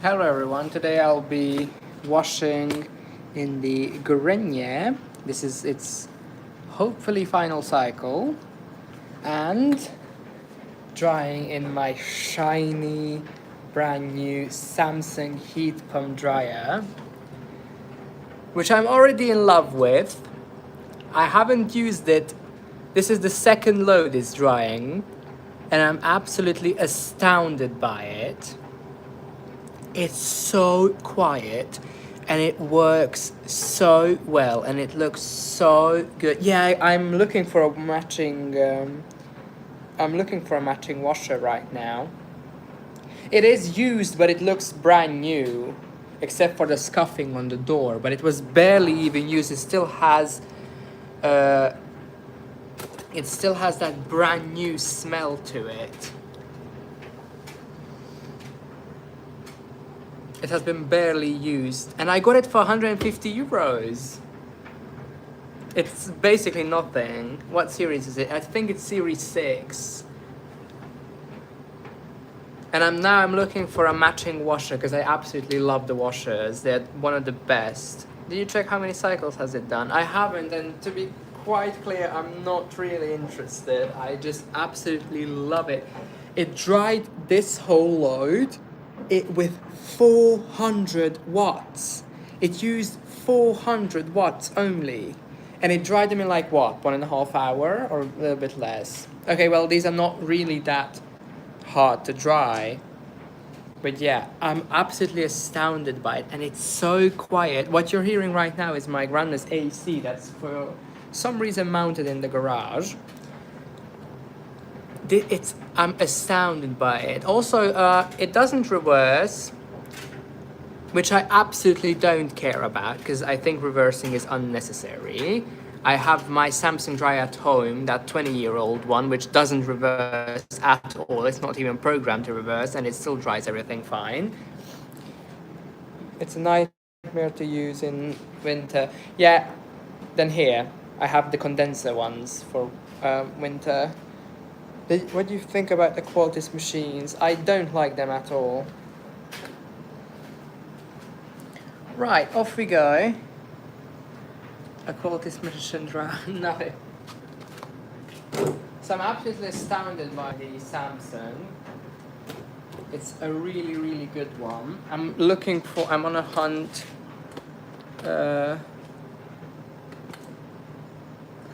Hello everyone, today I'll be washing in the Gorenje. This is its hopefully final cycle, and drying in my shiny brand new Samsung HeatPump dryer, which I'm already in love with. I haven't used it. This is the second load it's drying, and I'm absolutely astounded by it. It's so quiet and it works so well and it looks so good. Yeah, I'm looking for a matching washer right now. It is used, but it looks brand new except for the scuffing on the door, but it was barely even used. It still has that brand new smell to it. It has been barely used, and I got it for 150 euros. It's basically nothing. What series is it? I think it's series 6. And I'm looking for a matching washer because I absolutely love the washers. They're one of the best. Did you check how many cycles has it done? I haven't, and to be quite clear, I'm not really interested. I just absolutely love it. It dried this whole load with 400 watts. It used 400 watts only. And it dried them in like what, 1.5 hours or a little bit less? Okay, well, these are not really that hard to dry. But yeah, I'm absolutely astounded by it, and it's so quiet. What you're hearing right now is my grandma's AC that's for some reason mounted in the garage. I'm astounded by it. Also, it doesn't reverse, which I absolutely don't care about because I think reversing is unnecessary. I have my Samsung dryer at home, that 20-year-old one, which doesn't reverse at all. It's not even programmed to reverse, and it still dries everything fine. It's a nightmare to use in winter. Yeah, then here, I have the condenser ones for winter. What do you think about the Qualtis machines? I don't like them at all. Right, off we go. A Qualtis machine dryer. No. So I'm absolutely astounded by the Samsung. It's a really, really good one. I'm on a hunt.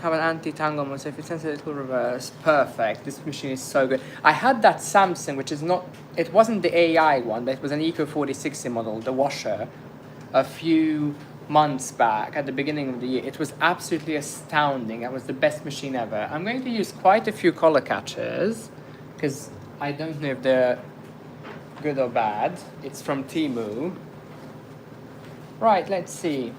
Have an anti-tangle, so if it sends a little reverse, perfect. This machine is so good. I had that Samsung, which is not, it wasn't the AI one, but it was an Eco 4060 model, the washer, a few months back at the beginning of the year. It was absolutely astounding. It was the best machine ever. I'm going to use quite a few color catchers because I don't know if they're good or bad. It's from Temu. Right, let's see.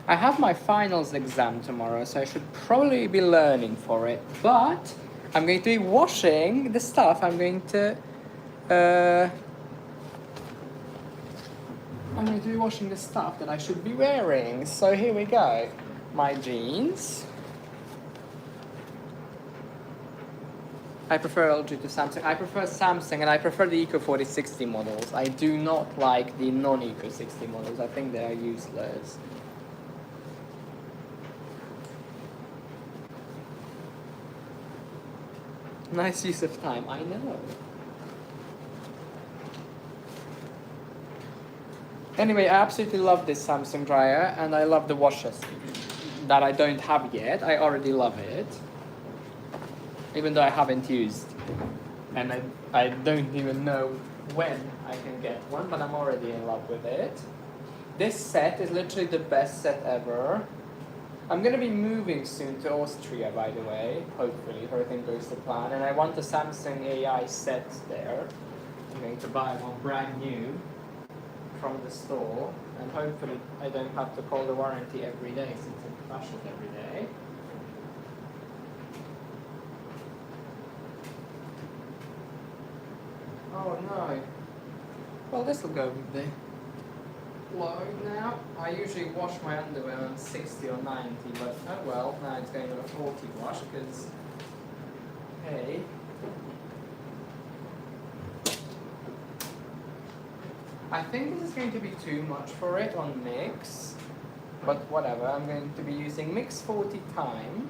I have my finals exam tomorrow, so I should probably be learning for it, but I'm going to be washing the stuff. I'm going to be washing the stuff that I should be wearing. So here we go. My jeans. I prefer LG to Samsung. I prefer Samsung, and I prefer the Eco 4060 models. I do not like the non-Eco 60 models. I think they are useless. Nice use of time, I know. Anyway, I absolutely love this Samsung dryer, and I love the washers that I don't have yet. I already love it. Even though I haven't used, and I don't even know when I can get one, but I'm already in love with it. This set is literally the best set ever. I'm going to be moving soon to Austria, by the way, hopefully, if everything goes to plan, and I want the Samsung AI set there. I'm going to buy one brand new from the store, and hopefully I don't have to call the warranty every day since it crashes every day. Oh no. Well, this will go with the load now. I usually wash my underwear on 60 or 90, but oh well, now it's going on a 40 wash because, hey. I think this is going to be too much for it on mix, but whatever, I'm going to be using mix 40 time.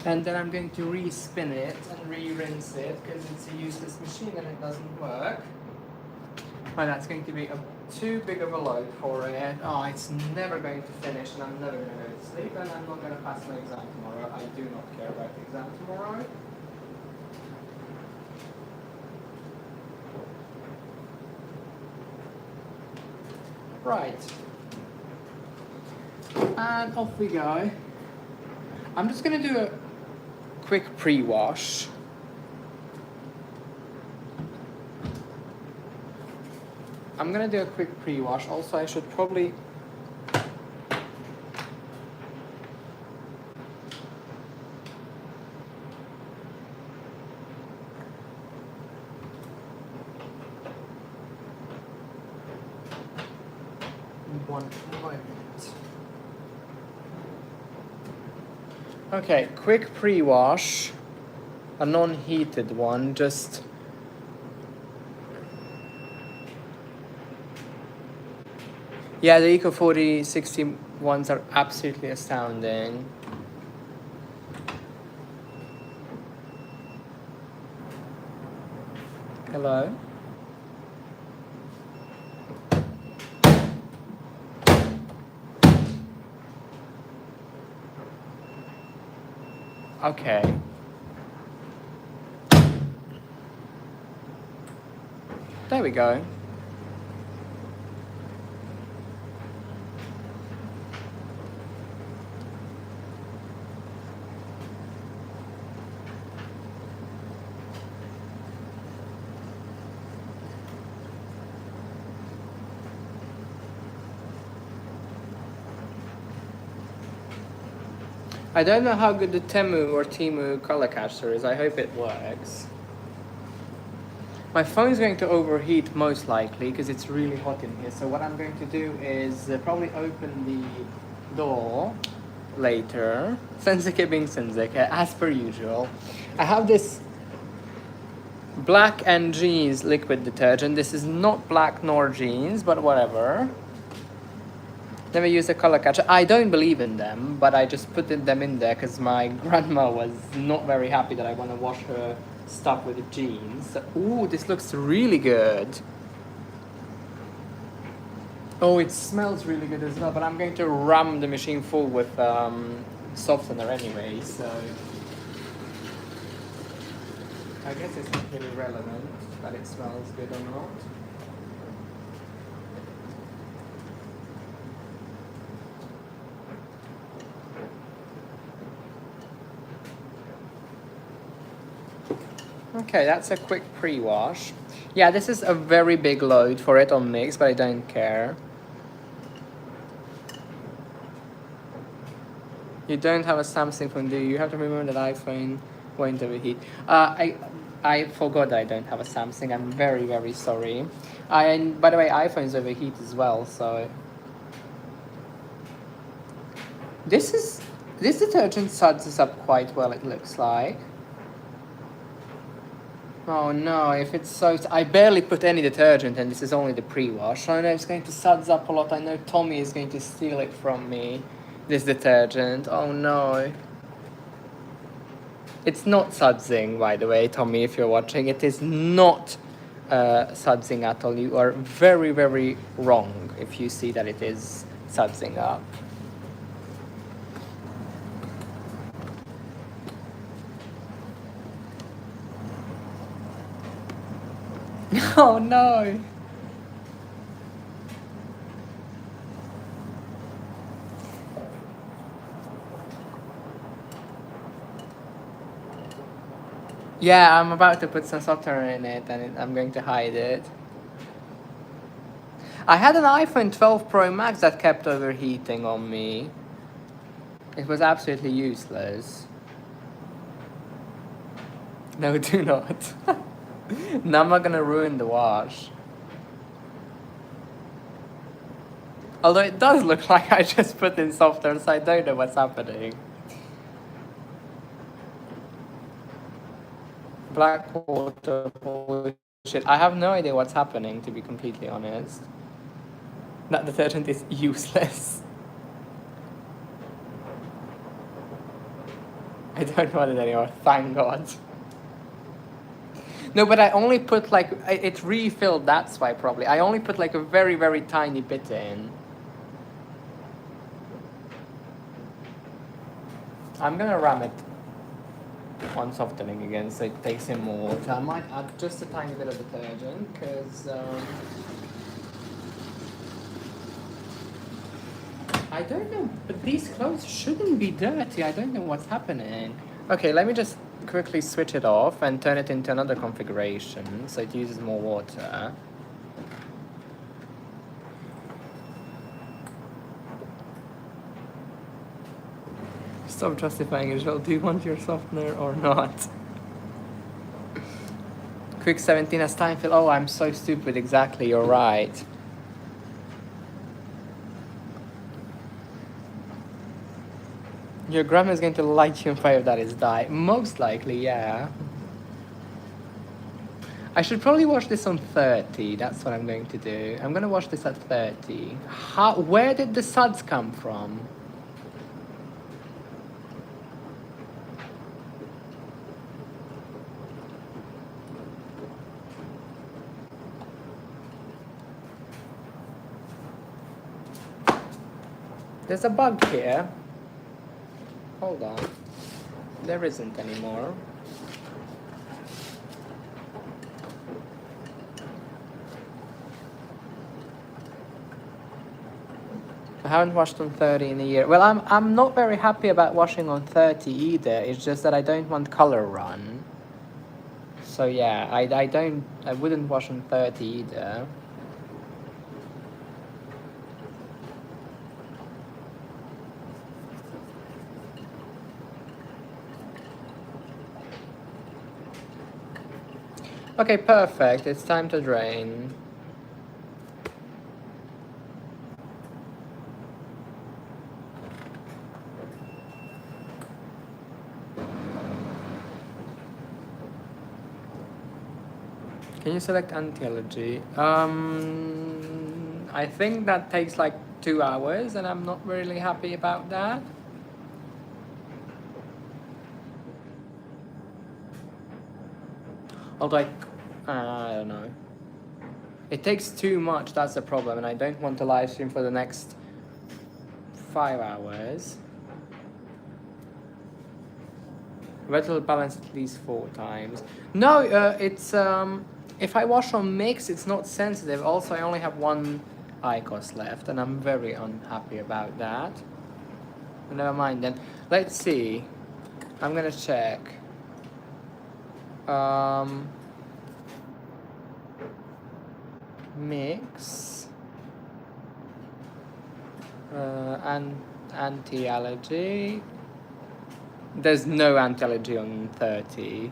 And then I'm going to re-spin it and re-rinse it because it's a useless machine and it doesn't work. But that's going to be too big of a load for it. Oh, it's never going to finish and I'm never going to go to sleep and I'm not going to pass my exam tomorrow. I do not care about the exam tomorrow. Right. And off we go. I'm just going to do a quick pre-wash. I'm gonna do a quick pre-wash. Also, I should probably one moment. Okay, quick pre-wash. A non-heated one, just yeah, the Eco 4060 ones are absolutely astounding. Hello? Okay. There we go. I don't know how good the Temu or Temu color catcher is. I hope it works. My phone's going to overheat most likely because it's really hot in here. So what I'm going to do is probably open the door later. Sensique being sensique, as per usual. I have this Black and Jeans liquid detergent. This is not black nor jeans, but whatever. Never use a color catcher. I don't believe in them, but I just put them in there because my grandma was not very happy that I want to wash her stuff with jeans. Ooh, this looks really good. Oh, it smells really good as well, but I'm going to ram the machine full with softener anyway, so I guess it's not really relevant that it smells good or not. Okay, that's a quick pre-wash. Yeah, this is a very big load for it on mix, but I don't care. You don't have a Samsung phone, do you? You have to remember that iPhone won't overheat. I forgot that I don't have a Samsung. I'm very, very sorry. And by the way, iPhones overheat as well, so this detergent suds us up quite well, it looks like. Oh no, if it's so... I barely put any detergent and this is only the pre-wash. I know it's going to suds up a lot. I know Tommy is going to steal it from me, this detergent. Oh no. It's not sudsing, by the way, Tommy, if you're watching. It is not sudsing at all. You are very, very wrong if you see that it is sudsing up. Oh no! Yeah, I'm about to put some softener in it and I'm going to hide it. I had an iPhone 12 Pro Max that kept overheating on me. It was absolutely useless. No, do not. Now I'm not gonna ruin the wash. Although it does look like I just put in softener, so I don't know what's happening. Black water, shit. I have no idea what's happening, to be completely honest. That detergent is useless. I don't want it anymore, thank God. No, but I only put like, it refilled, that's why probably. I only put like a very, very tiny bit in. I'm gonna ram it on softening again, so it takes in more water. I might add just a tiny bit of detergent, because I don't know, but these clothes shouldn't be dirty. I don't know what's happening. Okay, let me just quickly switch it off and turn it into another configuration, so it uses more water. Stop justifying it, Joel. Do you want your softener or not? Quick 17 as time fill. Oh, I'm so stupid. Exactly, you're right. Your grandma is going to light you on fire if that is dye. Most likely, yeah. I should probably wash this on 30. That's what I'm going to do. I'm going to wash this at 30. Where did the suds come from? There's a bug here. Hold on. There isn't anymore. I haven't washed on 30 in a year. Well, I'm not very happy about washing on 30 either. It's just that I don't want color run. So yeah, I wouldn't wash on 30 either. Okay, perfect. It's time to drain. Can you select anti-allergy? I think that takes like 2 hours, and I'm not really happy about that. Although I don't know. It takes too much, that's the problem, and I don't want to live stream for the next 5 hours. Retro balance at least 4 times. No, it's if I wash on mix, it's not sensitive. Also, I only have 1 IQOS left, and I'm very unhappy about that. But never mind then. Let's see. I'm gonna check. Mix. And anti-allergy. There's no anti-allergy on 30.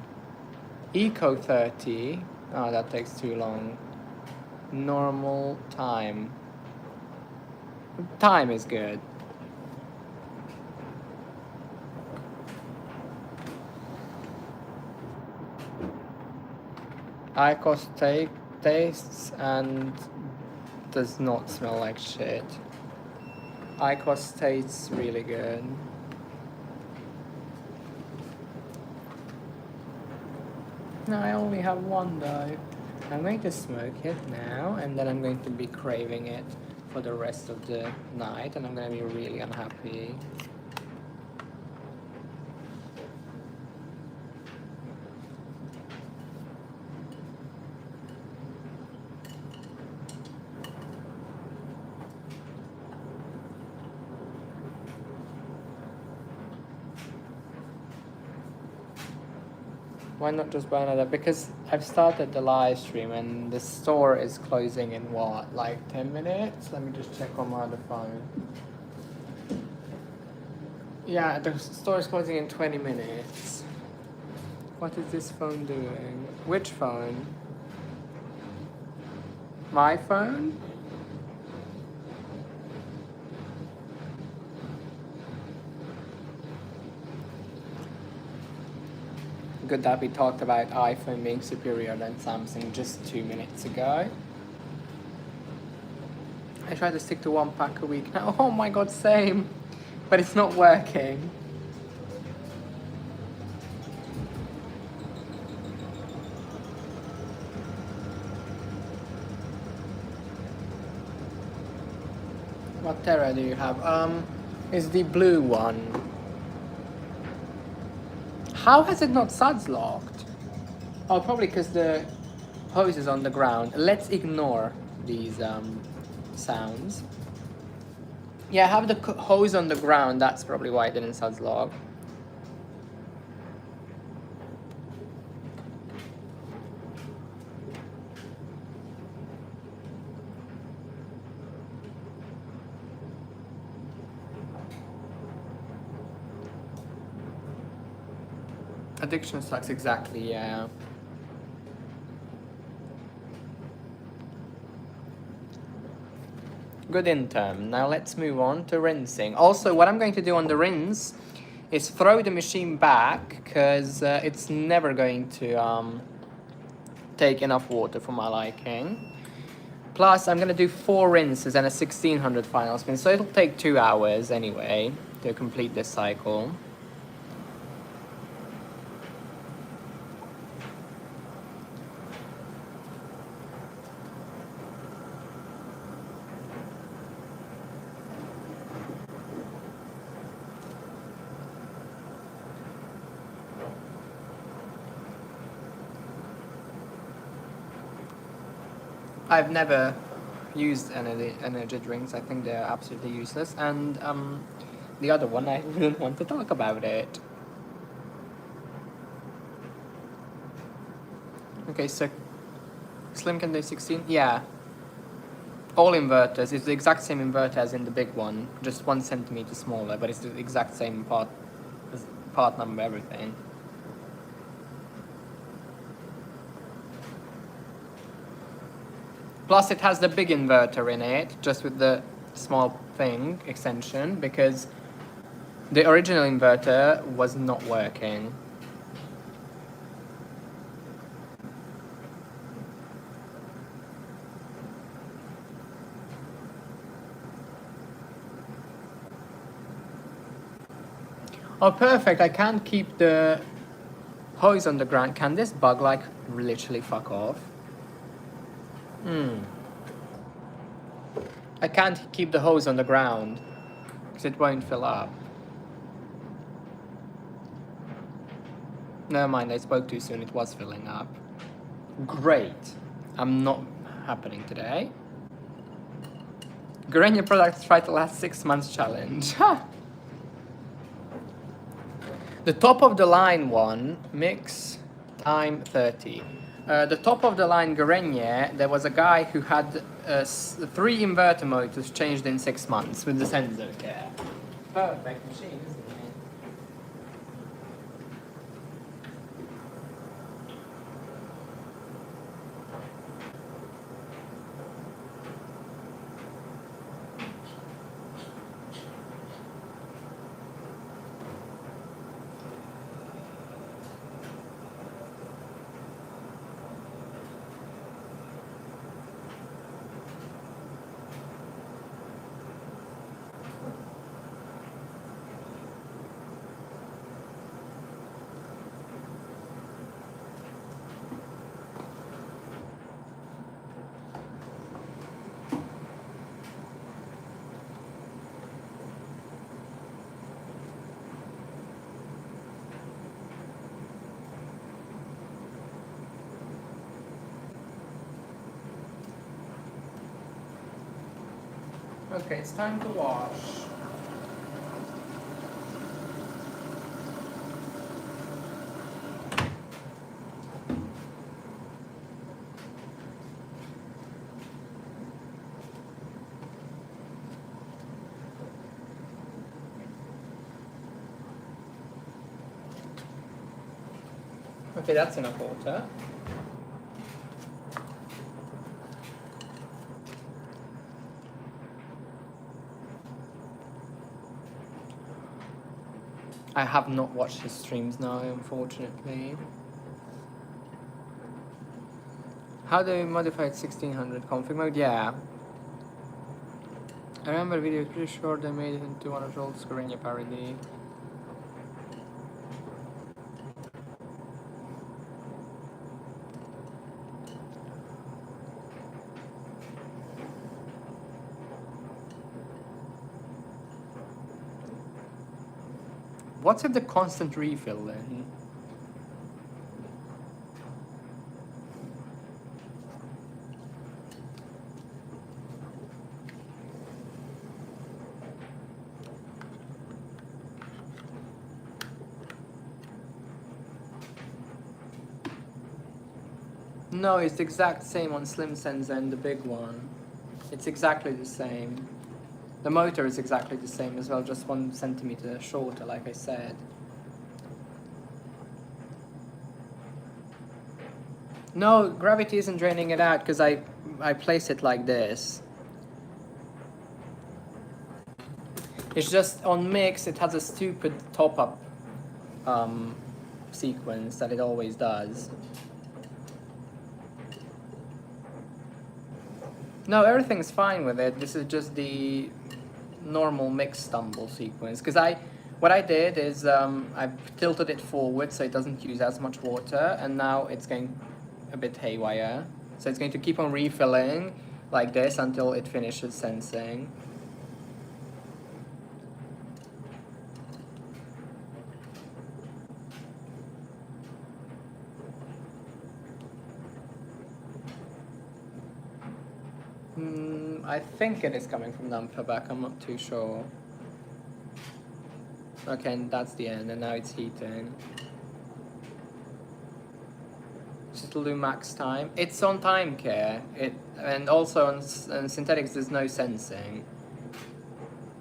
Eco 30. Oh, that takes too long. Normal time. Time is good. IQOS tastes and does not smell like shit. IQOS tastes really good. No, I only have 1 though. I'm going to smoke it now, and then I'm going to be craving it for the rest of the night, and I'm going to be really unhappy. Why not just buy another? Because I've started the live stream and the store is closing in what, like 10 minutes? Let me just check on my other phone. Yeah, the store is closing in 20 minutes. What is this phone doing? Which phone? My phone? good that we talked about iPhone being superior than Samsung just 2 minutes ago. I try to stick to 1 pack a week now. Oh my god, same. But it's not working. What Terra do you have? It's the blue one. How has it not suds locked? Oh, probably because the hose is on the ground. Let's ignore these sounds. Yeah, I have the hose on the ground. That's probably why it didn't suds lock. Addiction sucks, exactly, yeah. Good in term. Now let's move on to rinsing. Also, what I'm going to do on the rinse is throw the machine back, because it's never going to take enough water for my liking. Plus, I'm going to do 4 rinses and a 1600 final spin, so it'll take 2 hours anyway to complete this cycle. I've never used energy drinks. I think they're absolutely useless. And the other one, I wouldn't want to talk about it. Okay, so Slim can do 16? Yeah. All inverters. It's the exact same inverter as in the big one, just 1 centimeter smaller, but it's the exact same part number, everything. Plus it has the big inverter in it, just with the small thing, extension, because the original inverter was not working. Oh, perfect. I can't keep the hose on the ground. Can this bug, like, literally fuck off? I can't keep the hose on the ground because it won't fill up. Never mind, I spoke too soon. It was filling up. Great. I'm not happening today. Gorenje products try to last 6 months challenge. The top of the line one, mix time 30. The top of the line Gorenje, there was a guy who had 3 inverter motors changed in 6 months with the sensor care. Perfect machine, isn't it? Okay, it's time to wash. Okay, that's enough water. I have not watched his streams now, unfortunately. How do you modify 1600 config mode? Yeah. I remember the video, pretty sure they made it into one of the old Gorenje parody. What's with the constant refill then? No, it's the exact same on Slim Sensor and the big one. It's exactly the same. The motor is exactly the same as well, just 1 centimeter shorter, like I said. No, gravity isn't draining it out because I place it like this. It's just on mix, it has a stupid top-up sequence that it always does. No, everything's fine with it. This is just the normal mix stumble sequence. Because what I did is I tilted it forward so it doesn't use as much water, and now it's going a bit haywire. So it's going to keep on refilling like this until it finishes sensing. I think it is coming from dumper back, I'm not too sure. Okay, and that's the end, and now it's heating. It'll do max time. It's on time care, and also on synthetics there's no sensing.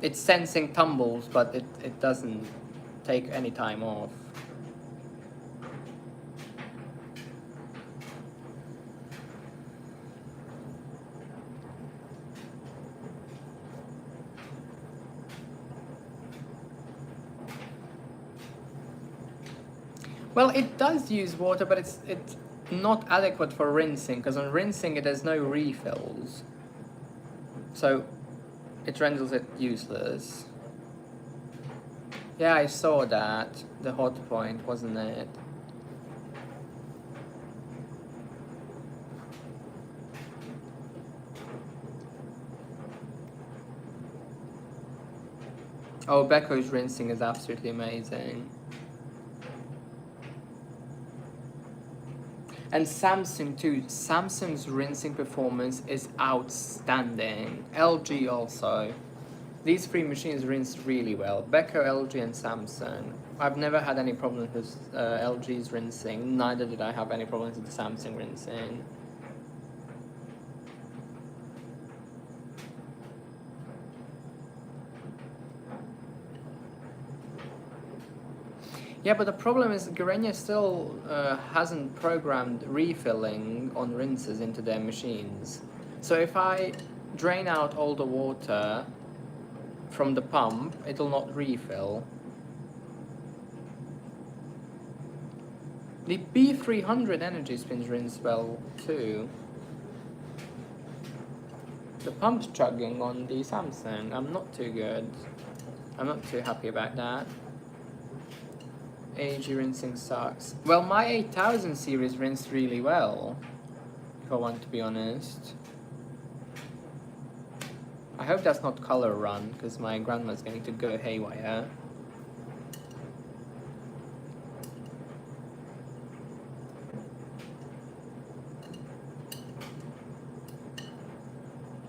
It's sensing tumbles, but it doesn't take any time off. Well, it does use water, but it's not adequate for rinsing, because on rinsing it has no refills. So it renders it useless. Yeah, I saw that. The hot point, wasn't it? Oh, Becco's rinsing is absolutely amazing. And Samsung too. Samsung's rinsing performance is outstanding. LG also. These three machines rinse really well. Becco, LG and Samsung. I've never had any problems with LG's rinsing. Neither did I have any problems with the Samsung rinsing. Yeah, but the problem is Gorenje still hasn't programmed refilling on rinses into their machines. So if I drain out all the water from the pump, it'll not refill. The B300 energy spins rinse well too. The pump's chugging on the Samsung, I'm not too good. I'm not too happy about that. AG rinsing sucks. Well, my 8000 series rinsed really well, if I want to be honest. I hope that's not color run, because my grandma's going to go haywire.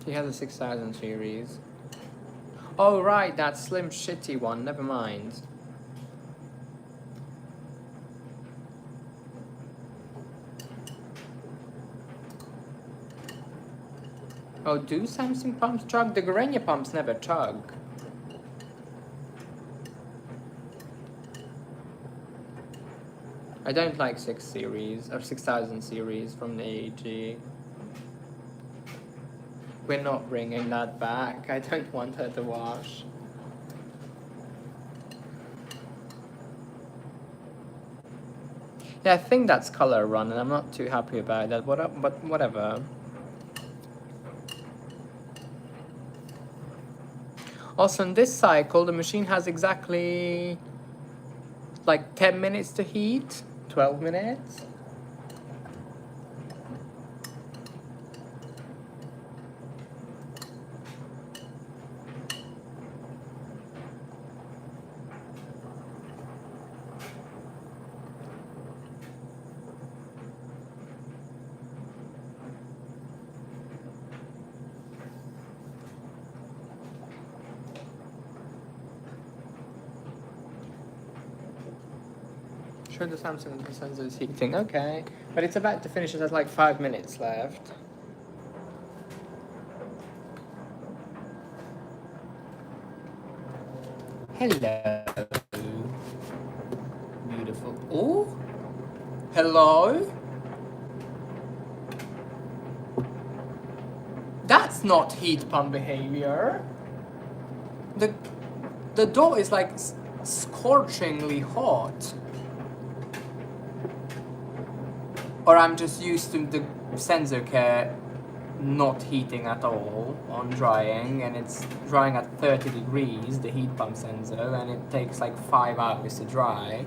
He has a 6000 series. Oh right, that slim shitty one, never mind. Oh, do Samsung pumps chug? The Gorenje pumps never chug. I don't like 6 series, or 6000 series from the AEG. We're not bringing that back. I don't want her to wash. Yeah, I think that's color run, and I'm not too happy about that. But whatever. Also, in this cycle, the machine has exactly like 10 minutes to heat, 12 minutes. Sure, the Samsung sensor is heating. Okay, but it's about to finish. It has like 5 minutes left. Hello. Beautiful. Oh, hello. That's not heat pump behavior. The door is like scorchingly hot. Or I'm just used to the sensor care not heating at all on drying, and it's drying at 30 degrees, the heat pump sensor, and it takes like 5 hours to dry.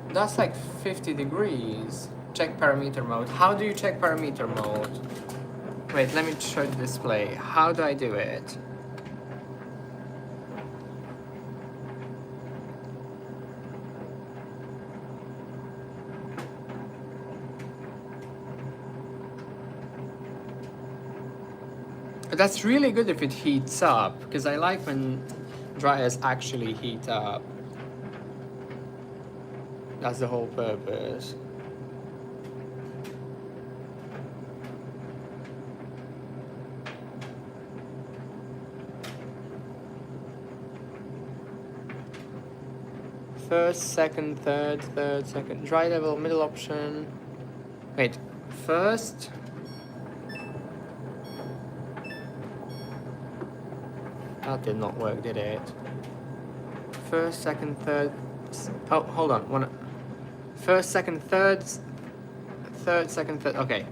That's like 50 degrees. Check parameter mode. How do you check parameter mode? Wait, let me show the display. How do I do it? That's really good if it heats up, because I like when dryers actually heat up. That's the whole purpose. First, second, third, second. Dry level, middle option. Wait, first. That did not work, did it? First, second, third. Oh, hold on. First, second, third. Third, second, third. Okay.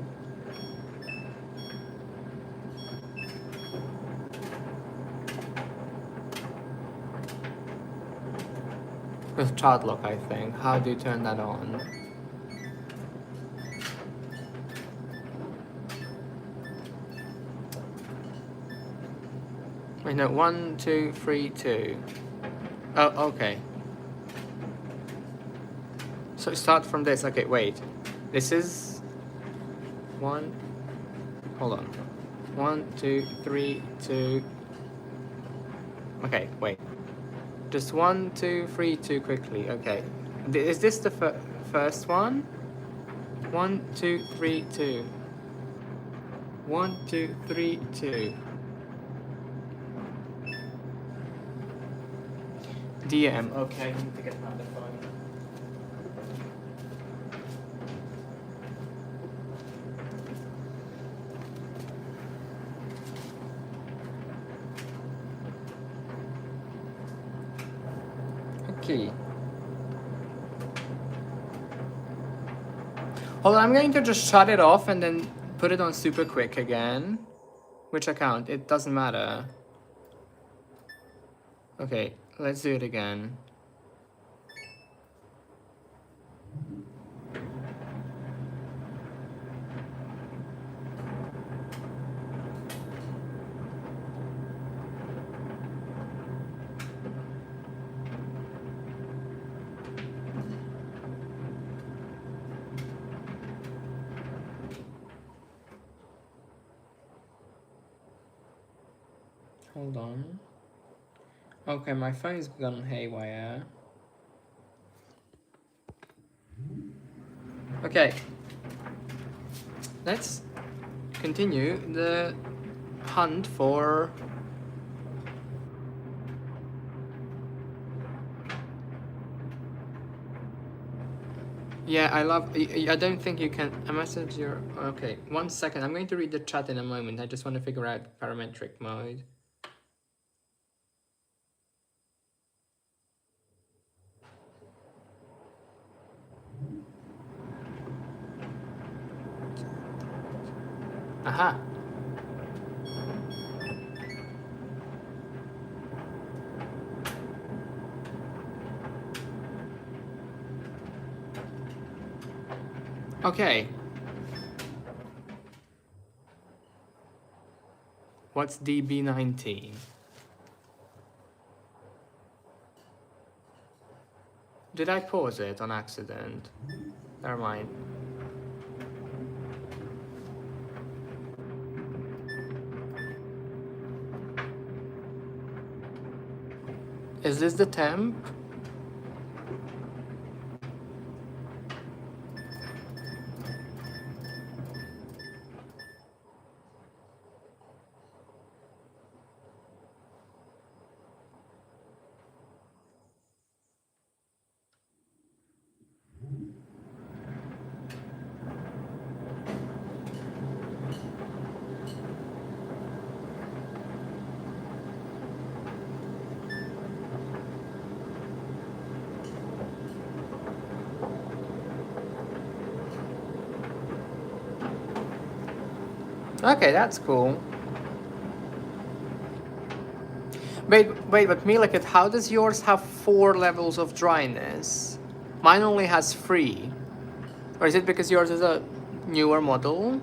With child lock, I think. How do you turn that on? Wait, no. 1, 2, 3, 2. Oh, okay. So start from this. Okay, wait. This is 1. Hold on. 1, 2, 3, 2. Okay, wait. Just 1, 2, 3, 2 quickly. Okay. Is this the first one? 1, 2, 3, 2. 1, 2, 3, 2. DM. Okay, I need to get another phone. Okay. Hold on, I'm going to just shut it off and then put it on super quick again. Which account? It doesn't matter. Okay, let's do it again. Hold on. Okay, my phone's gone haywire. Okay. Let's continue the hunt for... Yeah, I love... I don't think you can... A message your... Okay, 1 second. I'm going to read the chat in a moment. I just want to figure out parametric mode. Aha. Okay. What's DB19? Did I pause it on accident? Never mind. Is this the temp? Okay, that's cool. Wait, but Milakit, how does yours have 4 levels of dryness? Mine only has 3. Or is it because yours is a newer model?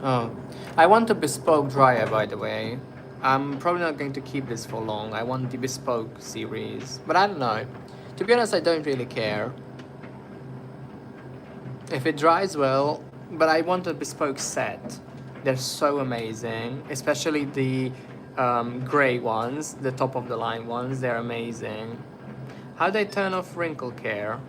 Oh, I want a bespoke dryer, by the way. I'm probably not going to keep this for long. I want the bespoke series, but I don't know. To be honest, I don't really care if it dries well, but I want a bespoke set. They're so amazing, especially the gray ones, the top of the line ones. They're amazing. How do I turn off wrinkle care?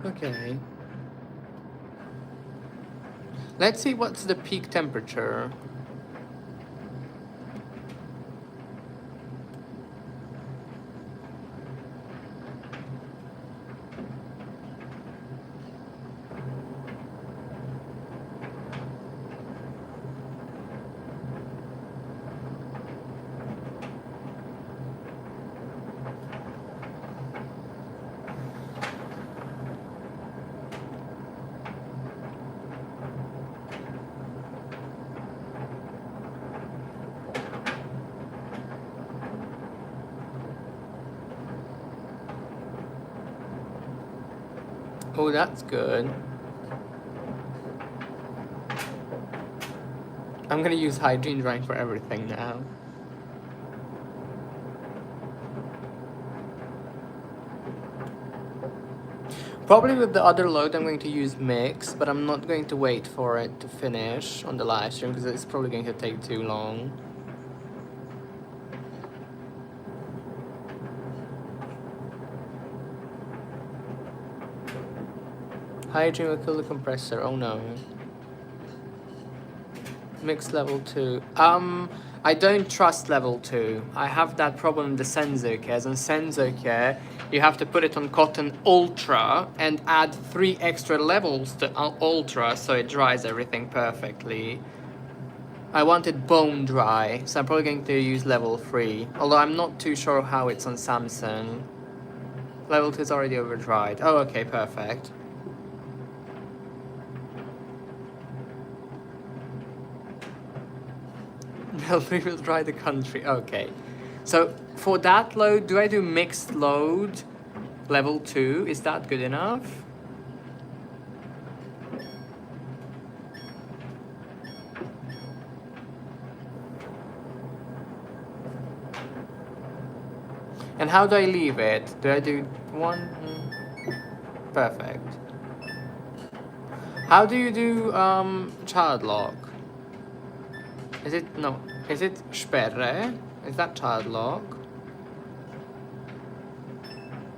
Okay. Let's see what's the peak temperature. Oh, that's good. I'm gonna use hygiene drying for everything now. Probably with the other load I'm going to use mix, but I'm not going to wait for it to finish on the live stream because it's probably going to take too long. Hygiene will kill the compressor, oh no. Mix level 2. I don't trust level 2. I have that problem in the Senso cares. On Senso care, you have to put it on cotton ultra and add 3 extra levels to ultra so it dries everything perfectly. I want it bone dry, so I'm probably going to use level 3. Although I'm not too sure how it's on Samsung. Level 2 is already over dried. Oh, okay, perfect. Level 3 will dry the country. Okay. So for that load, do I do mixed load level 2? Is that good enough? And how do I leave it? Do I do 1? Perfect. How do you do child lock? Is it, no, is it Sperre? Is that child lock?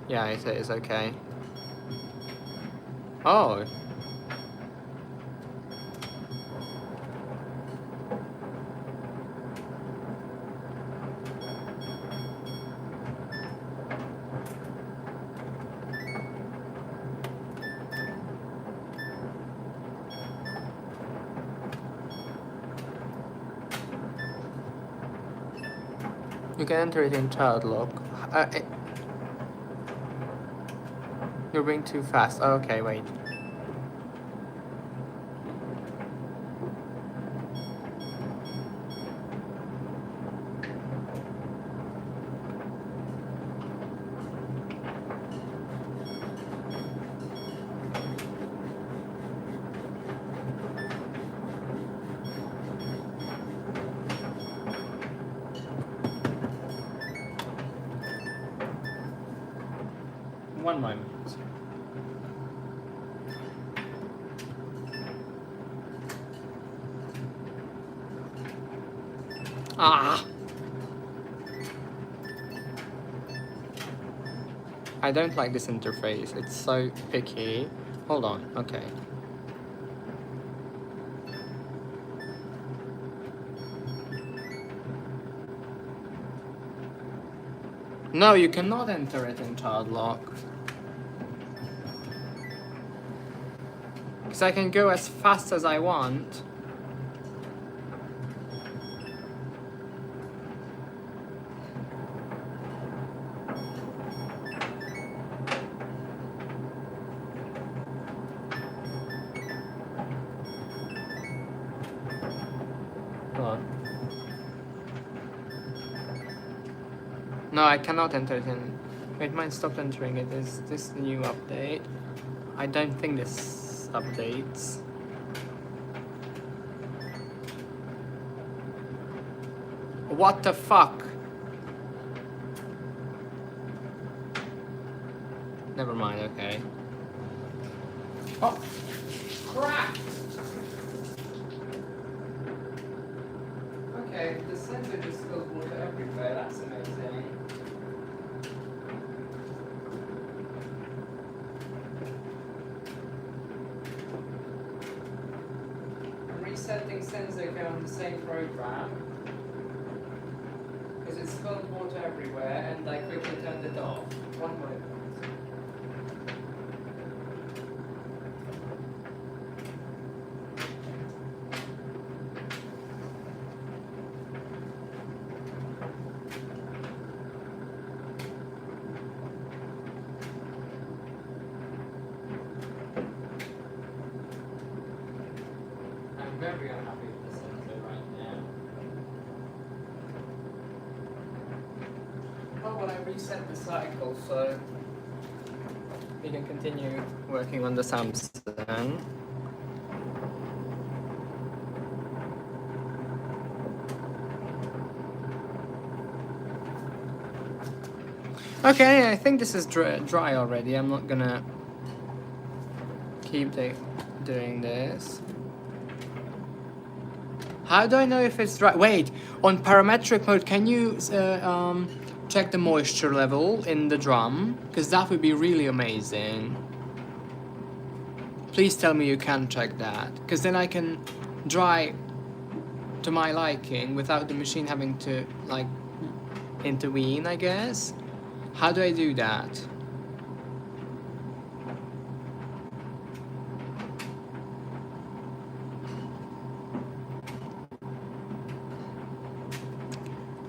Yeah, it is, okay. Oh. You can enter it in child lock. You're being too fast. Oh, okay, wait. One moment. Ah! I don't like this interface. It's so picky. Hold on. Okay. No, you cannot enter it in child lock. Because I can go as fast as I want. Hold on. No, I cannot enter it in. Wait, mine stopped entering it. Is this the new update? I don't think this updates. What the fuck? Never mind, okay. Oh, crap! Okay, the sensor just spills water everywhere. That's amazing. I'm resetting sensor again on the same program. Because it spilled water everywhere and I quickly turned it off. One moment. I'm very unhappy with the sensor right now. Oh, well, I reset the cycle, so we can continue working on the Samsung. Okay, I think this is dry already. I'm not gonna keep doing this. How do I know if it's dry? Wait, on parametric mode, can you check the moisture level in the drum? Because that would be really amazing. Please tell me you can check that. Because then I can dry to my liking without the machine having to, like, intervene, I guess. How do I do that?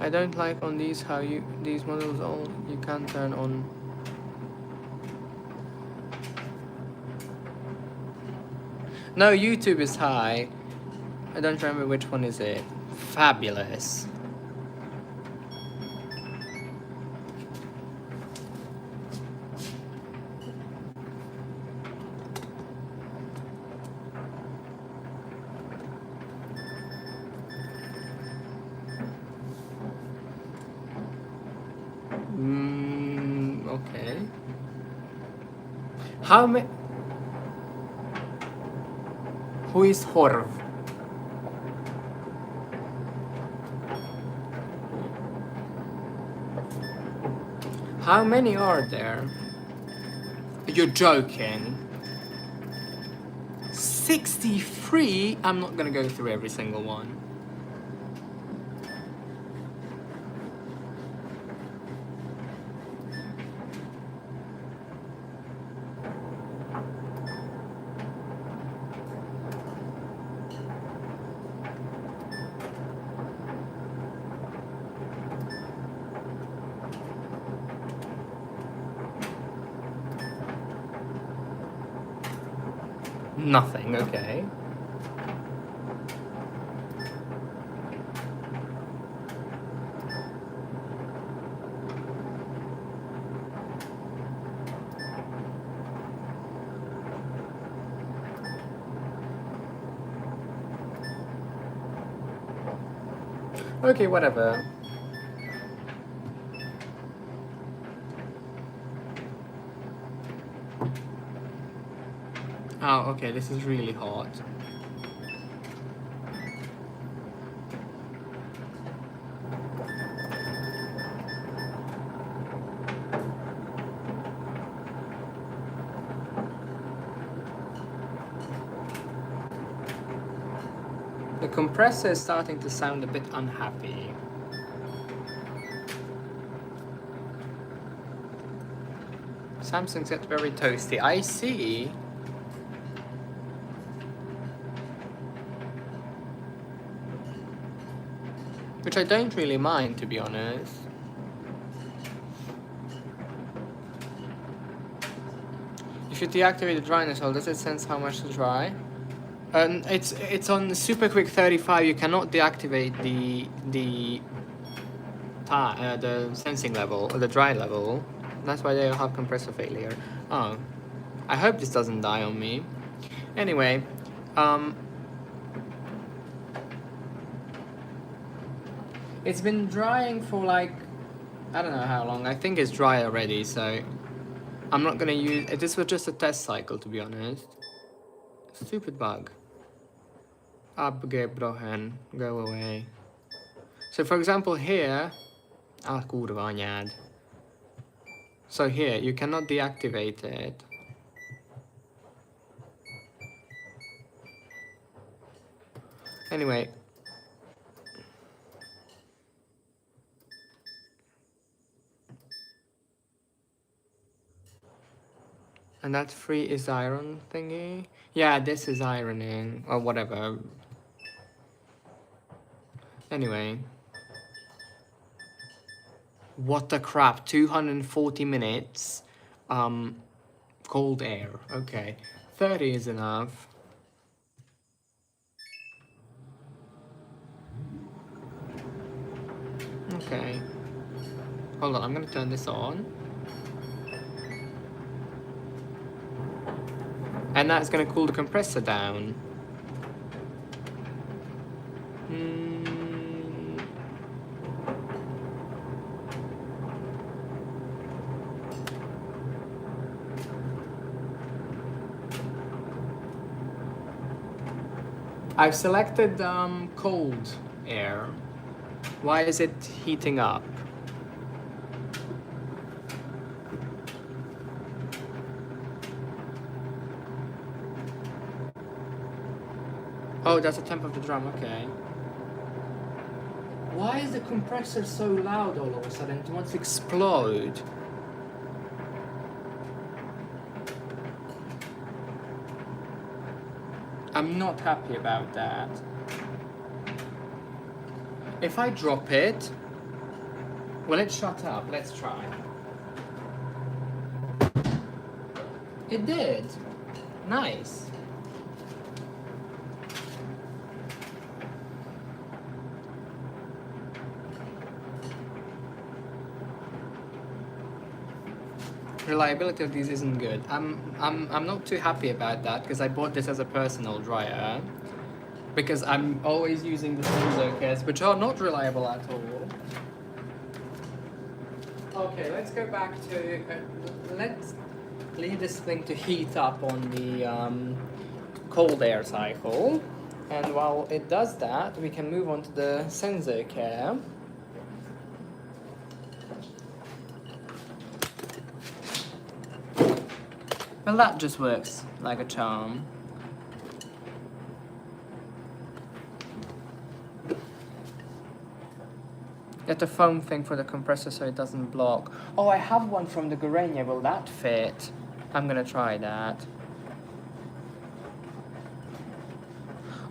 I don't like on these how these models all you can turn on. No, YouTube is high. I don't remember which one is it. Fabulous. Okay. How many? Who is Horv? How many are there? You're joking. 63? I'm not gonna go through every single one. Nothing, okay. Okay, whatever. Oh, okay, this is really hot. The compressor is starting to sound a bit unhappy. Samsung's get very toasty. I see. Which I don't really mind, to be honest. If you deactivate the dryness hole, does it sense how much to dry? It's on super quick 35. You cannot deactivate the sensing level or the dry level. That's why they'll have compressor failure. Oh, I hope this doesn't die on me. Anyway, it's been drying for like, I don't know how long. I think it's dry already, so I'm not gonna use it. This was just a test cycle, to be honest. Stupid bug. Abgebrochen, go away. So for example here, kurva anyád. So here, you cannot deactivate it. Anyway. And that free is iron thingy? Yeah, this is ironing, or whatever. Anyway. What the crap, 240 minutes. Cold air, okay. 30 is enough. Okay. Hold on, I'm gonna turn this on. And that's gonna cool the compressor down. I've selected cold air. Why is it heating up? Oh, that's the temp of the drum, okay. Why is the compressor so loud all of a sudden? It wants to explode. I'm not happy about that. If I drop it, will it shut up? Let's try. It did. Nice. Reliability of these isn't good. I'm not too happy about that because I bought this as a personal dryer because I'm always using the Senzo kits, which are not reliable at all. Okay, let's go back to let's leave this thing to heat up on the cold air cycle, and while it does that, we can move on to the Senzo care. Well, that just works like a charm. Get a foam thing for the compressor so it doesn't block. Oh, I have one from the Gorenje. Will that fit? I'm gonna try that.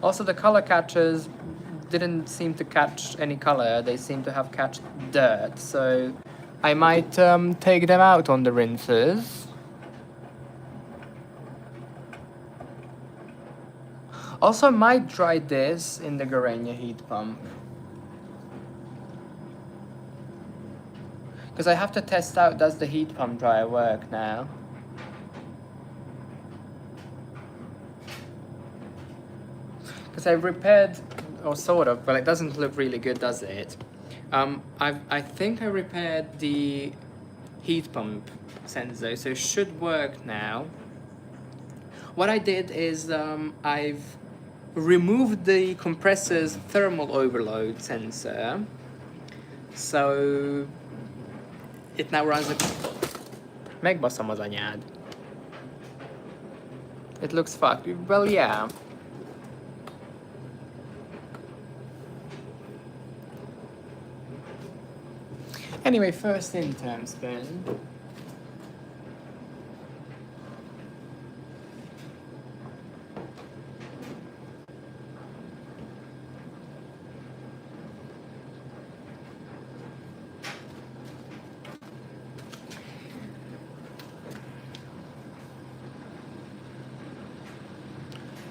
Also, the color catchers didn't seem to catch any color. They seem to have catched dirt. So I might take them out on the rinsers. Also, I might try this in the Gorenje heat pump. Because I have to test out, does the heat pump dryer work now? Because I repaired, or sort of, but it doesn't look really good, does it? I think I repaired the heat pump sensor, so it should work now. What I did is I've removed the compressor's thermal overload sensor, so it now runs it. Megbaszom az anyád. It looks fucked. Well, yeah. Anyway, first in term spin.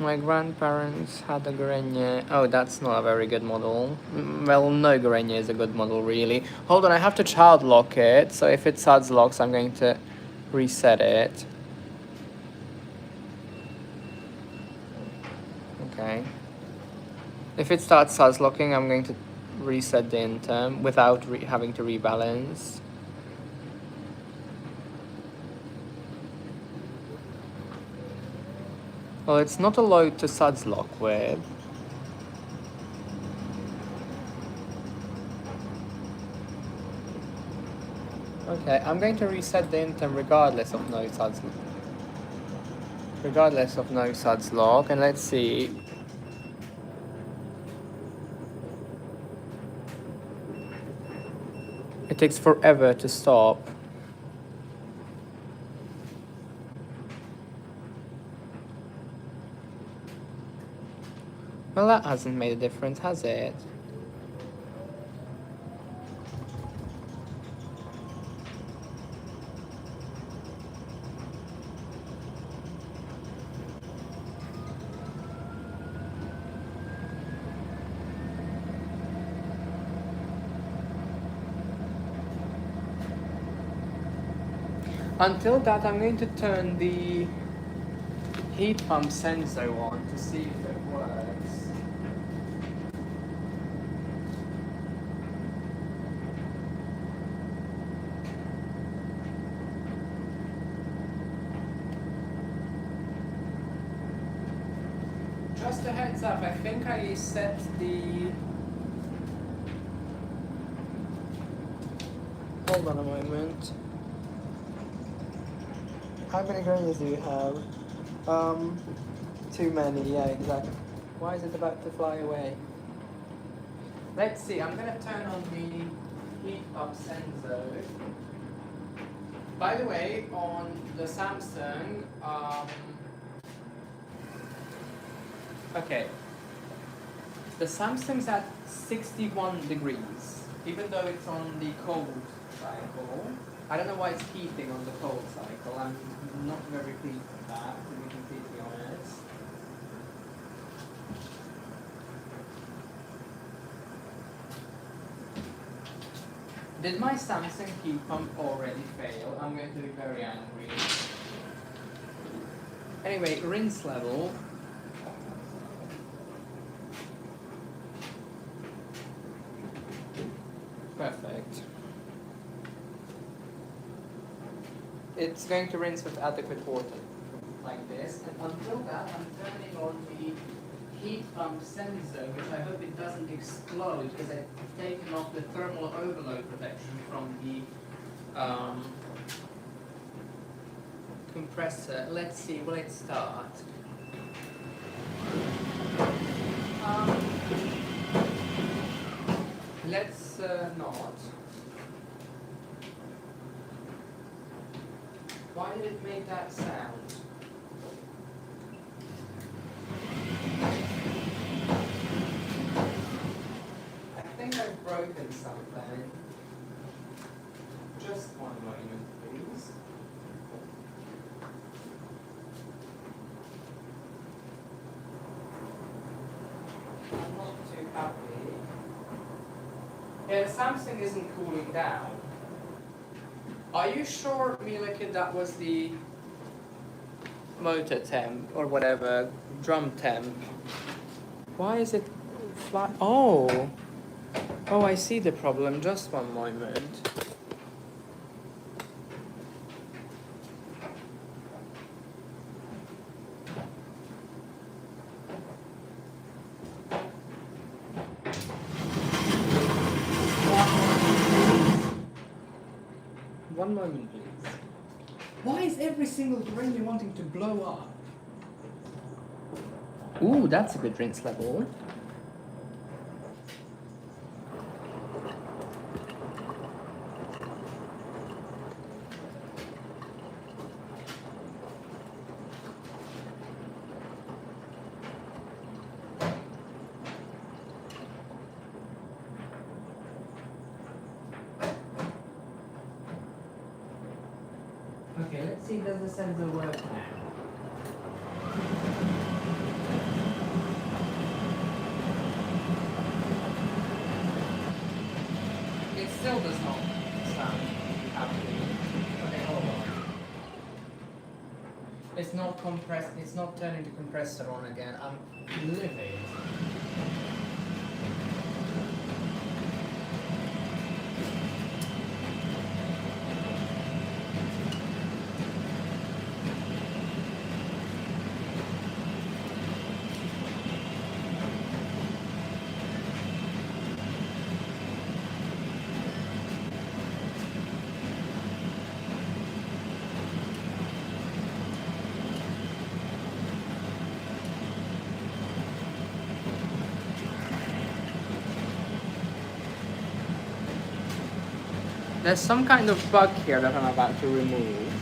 My grandparents had a Gorenje. Oh, that's not a very good model. Well, no Gorenje is a good model, really. Hold on, I have to child lock it, so if it suds locks, I'm going to reset it. Okay. If it starts suds locking, I'm going to reset the interim without having to rebalance. Well, it's not a load to suds lock with. Okay, I'm going to reset the interim regardless of no suds. Regardless of no suds lock, and let's see. It takes forever to stop. Well, that hasn't made a difference, has it? Until that, I'm going to turn the heat pump sensor on to see if it works. Just a heads up, I think I set the... Hold on a moment. How many Gorenjes do you have? Too many, yeah, exactly. Why is it about to fly away? Let's see, I'm gonna turn on the heat pump sensor. By the way, on the Samsung, okay, the Samsung's at 61 degrees, even though it's on the cold cycle. I don't know why it's heating on the cold cycle. I'm not very pleased with that, to be completely honest. Did my Samsung heat pump already fail? I'm going to be very angry. Anyway, rinse level. Perfect. It's going to rinse with adequate water, like this. And until that, I'm turning on the heat pump sensor, which I hope it doesn't explode, because I've taken off the thermal overload protection from the compressor. Let's see, will it start? Let's not. Why did it make that sound? I think I've broken something. Just one moment, please. happy. Yeah, the Samsung isn't cooling down. Are you sure, Milika, that was the motor temp or whatever, drum temp? Why is it flat? Oh, I see the problem. Just one moment. One moment, please. Why is every single Gorenje wanting to blow up? Ooh, that's a good rinse level. Okay, let's see, does the sensor work now? It still does not sound happy. Okay, hold on. It's not compressed, it's not turning the compressor on again. I'm livid. There's some kind of bug here that I'm about to remove.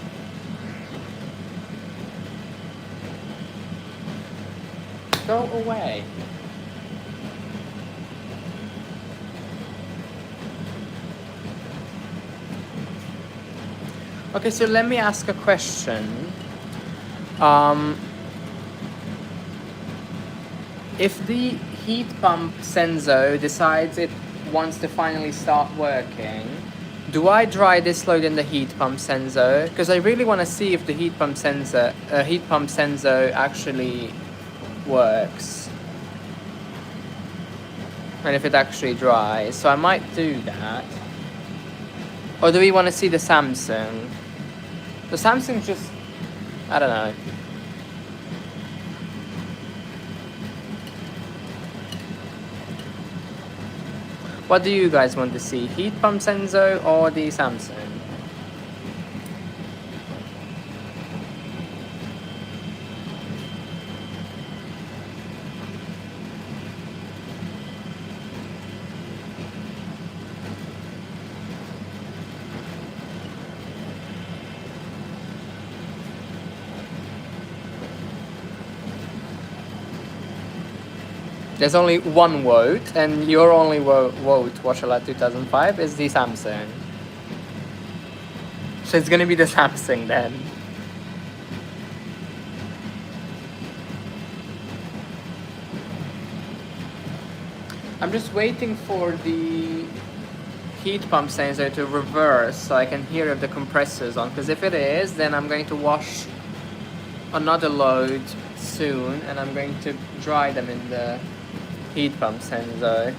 Go away. Okay, so let me ask a question. If the heat pump sensor decides it wants to finally start working, do I dry this load in the heat pump sensor? Because I really want to see if the heat pump sensor actually works. And if it actually dries. So I might do that. Or do we want to see the Samsung? The Samsung just, I don't know. What do you guys want to see? Heat pump sensor or the Samsung? There's only one vote, and your only vote, Washala 2005, is the Samsung. So it's gonna be the Samsung then. I'm just waiting for the heat pump sensor to reverse so I can hear if the compressor's on. Because if it is, then I'm going to wash another load soon, and I'm going to dry them in the heat pump sensor.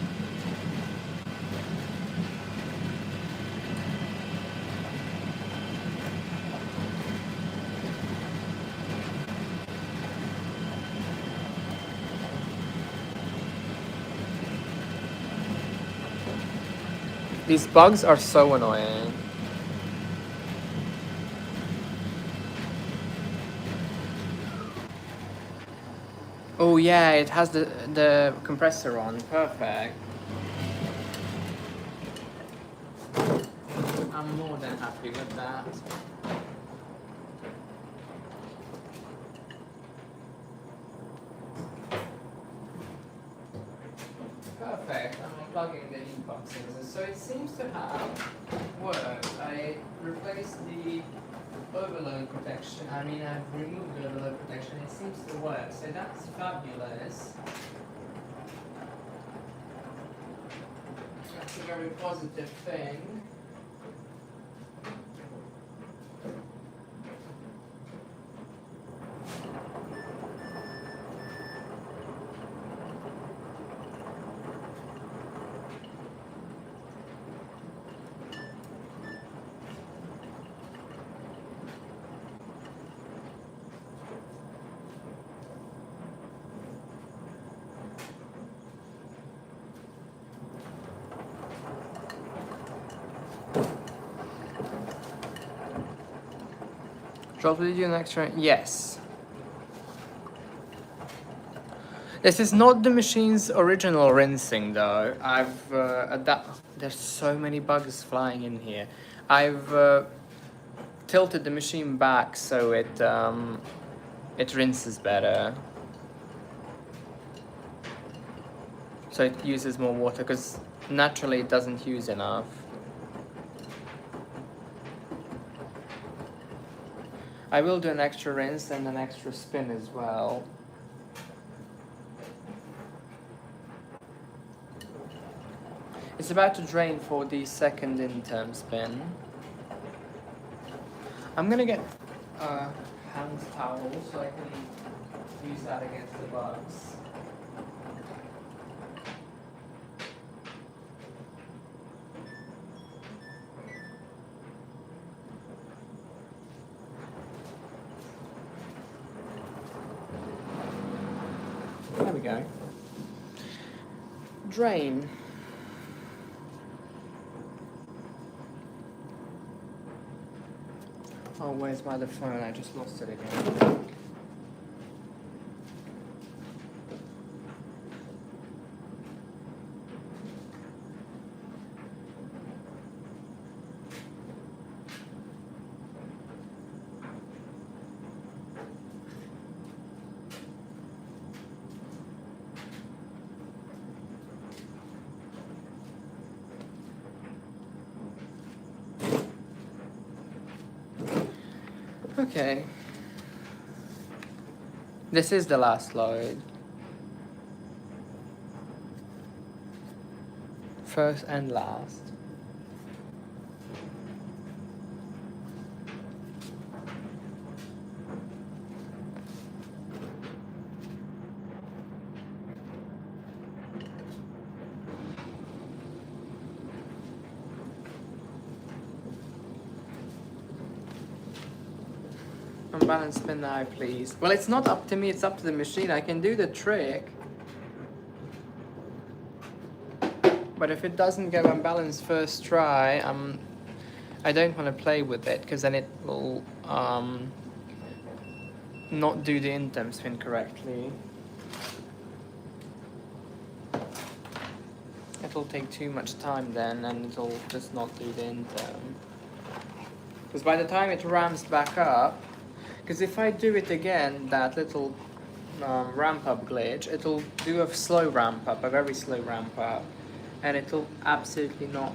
These bugs are so annoying. Oh yeah, it has the compressor on. Perfect. I'm more than happy with that. Perfect. I'm unplugging the heat pump sensor. So it seems to have worked. I replaced the overload protection. I've removed the overload protection. It seems to work. So that's fabulous. That's a very positive thing. Joel, did you do an extra? Yes. This is not the machine's original rinsing though. I've there's so many bugs flying in here. I've tilted the machine back so it rinses better. So it uses more water because naturally it doesn't use enough. I will do an extra rinse and an extra spin as well. It's about to drain for the second in-term spin. I'm gonna get a hand towel so I can use that against the bugs. There we go. Drain. Oh, where's my other phone? I just lost it again. Okay. This is the last load. First and last. Unbalanced spin now, please. Well, it's not up to me, it's up to the machine. I can do the trick. But if it doesn't go unbalanced first try, I don't want to play with it because then it will not do the in-term spin correctly. It'll take too much time then and it'll just not do the in-term. Because by the time it ramps back up, because if I do it again, that little ramp up glitch, it'll do a slow ramp up, a very slow ramp up, and it'll absolutely not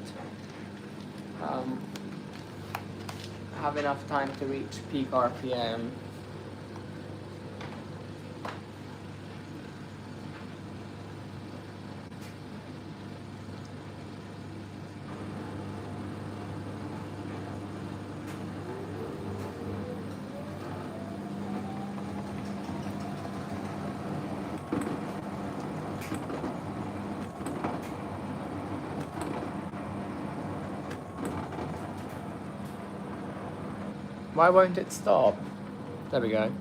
have enough time to reach peak RPM. Why won't it stop? There we go.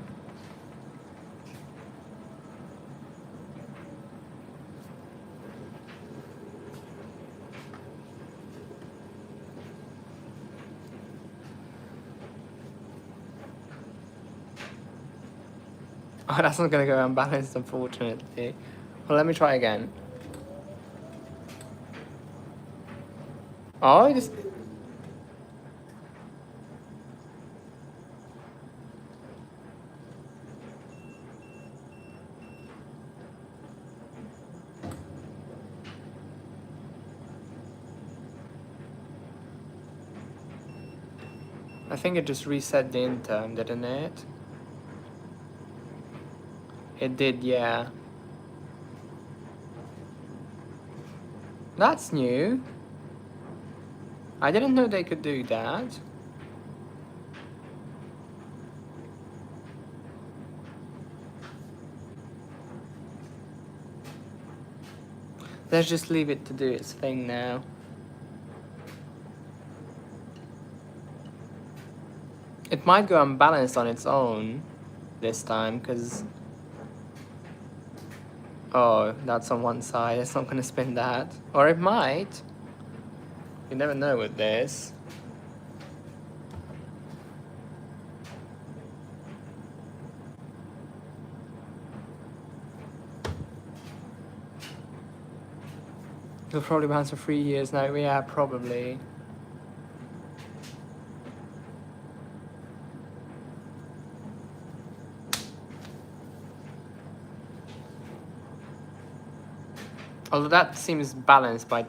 Oh, that's not going to go unbalanced, unfortunately. Well, let me try again. Oh, it just... I think it just reset the in-term, didn't it? It did, yeah. That's new. I didn't know they could do that. Let's just leave it to do its thing now. It might go unbalanced on its own this time, because... Oh, that's on one side. It's not going to spin that. Or it might. You never know with this. It'll probably bounce for 3 years now. Yeah, probably. Although that seems balanced by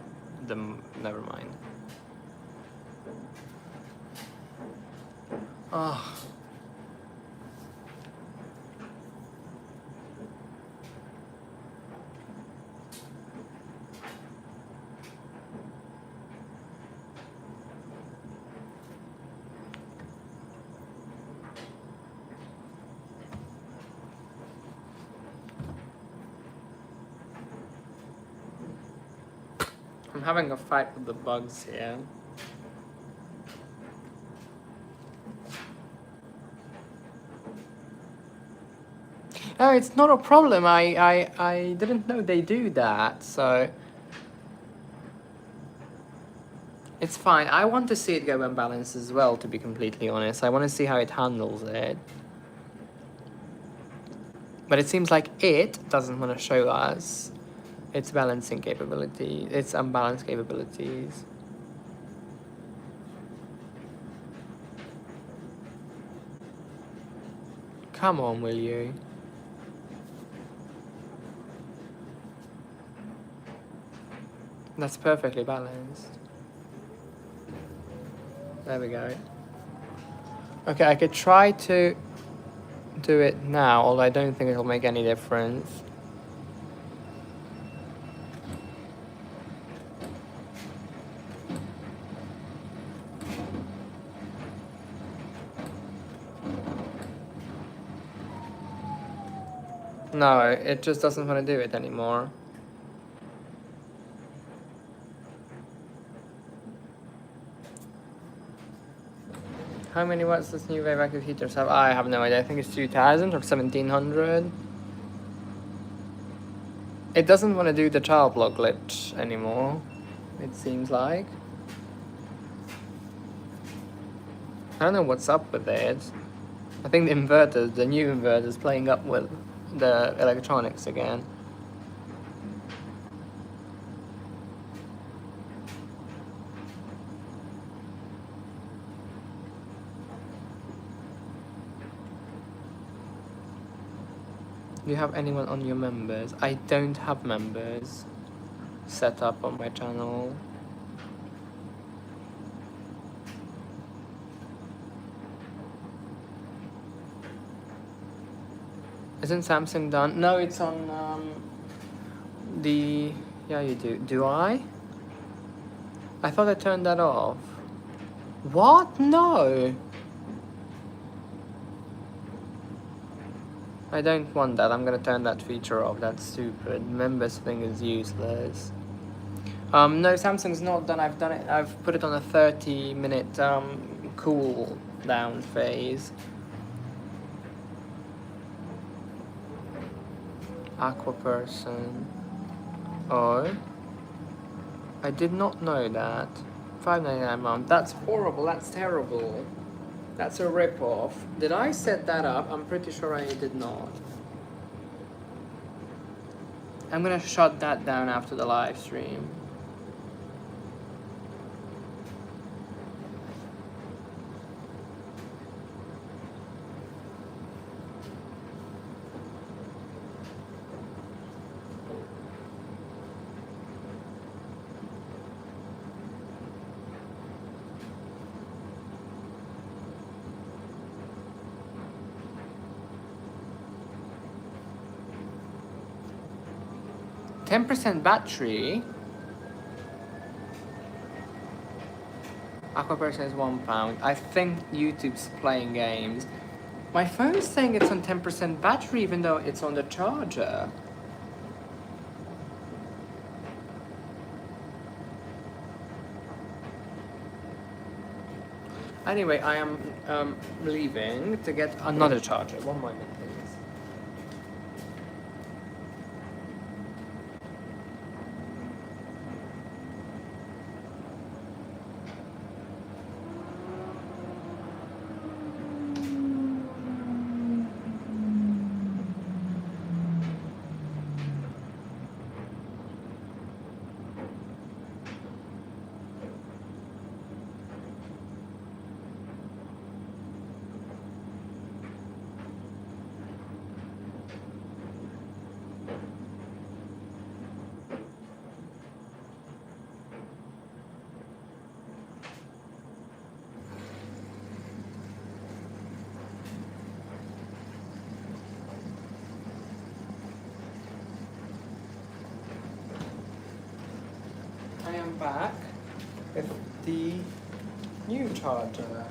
the... Never mind. Oh. I'm having a fight with the bugs here. No, it's not a problem. I didn't know they do that, so... It's fine. I want to see it go unbalanced as well, to be completely honest. I want to see how it handles it. But it seems like it doesn't want to show us its balancing capability, its unbalanced capabilities. Come on, will you? That's perfectly balanced. There we go. Okay, I could try to do it now, although I don't think it'll make any difference. No, it just doesn't want to do it anymore. How many watts does new wave active heaters have? I have no idea. I think it's 2000 or 1700. It doesn't want to do the child block glitch anymore, it seems like. I don't know what's up with it. I think the inverter, the new inverter, is playing up with the electronics again. Do you have anyone on your members? I don't have members set up on my channel. Isn't Samsung done? No, it's on the... Yeah, you do. Do I? I thought I turned that off. What? No! I don't want that. I'm gonna turn that feature off. That's stupid. Members thing is useless. No, Samsung's not done. I've done it. I've put it on a 30-minute cool down phase. Aqua person. Oh, I did not know that. $5.99 a month. That's horrible. That's terrible. That's a rip-off. Did I set that up? I'm pretty sure I did not. I'm gonna shut that down after the live stream. %10 battery. Aqua person is £1. I think YouTube's playing games. My phone's saying it's on 10% battery even though it's on the charger. Anyway, I am leaving to get another charger. One moment, please. I am back with the new charger.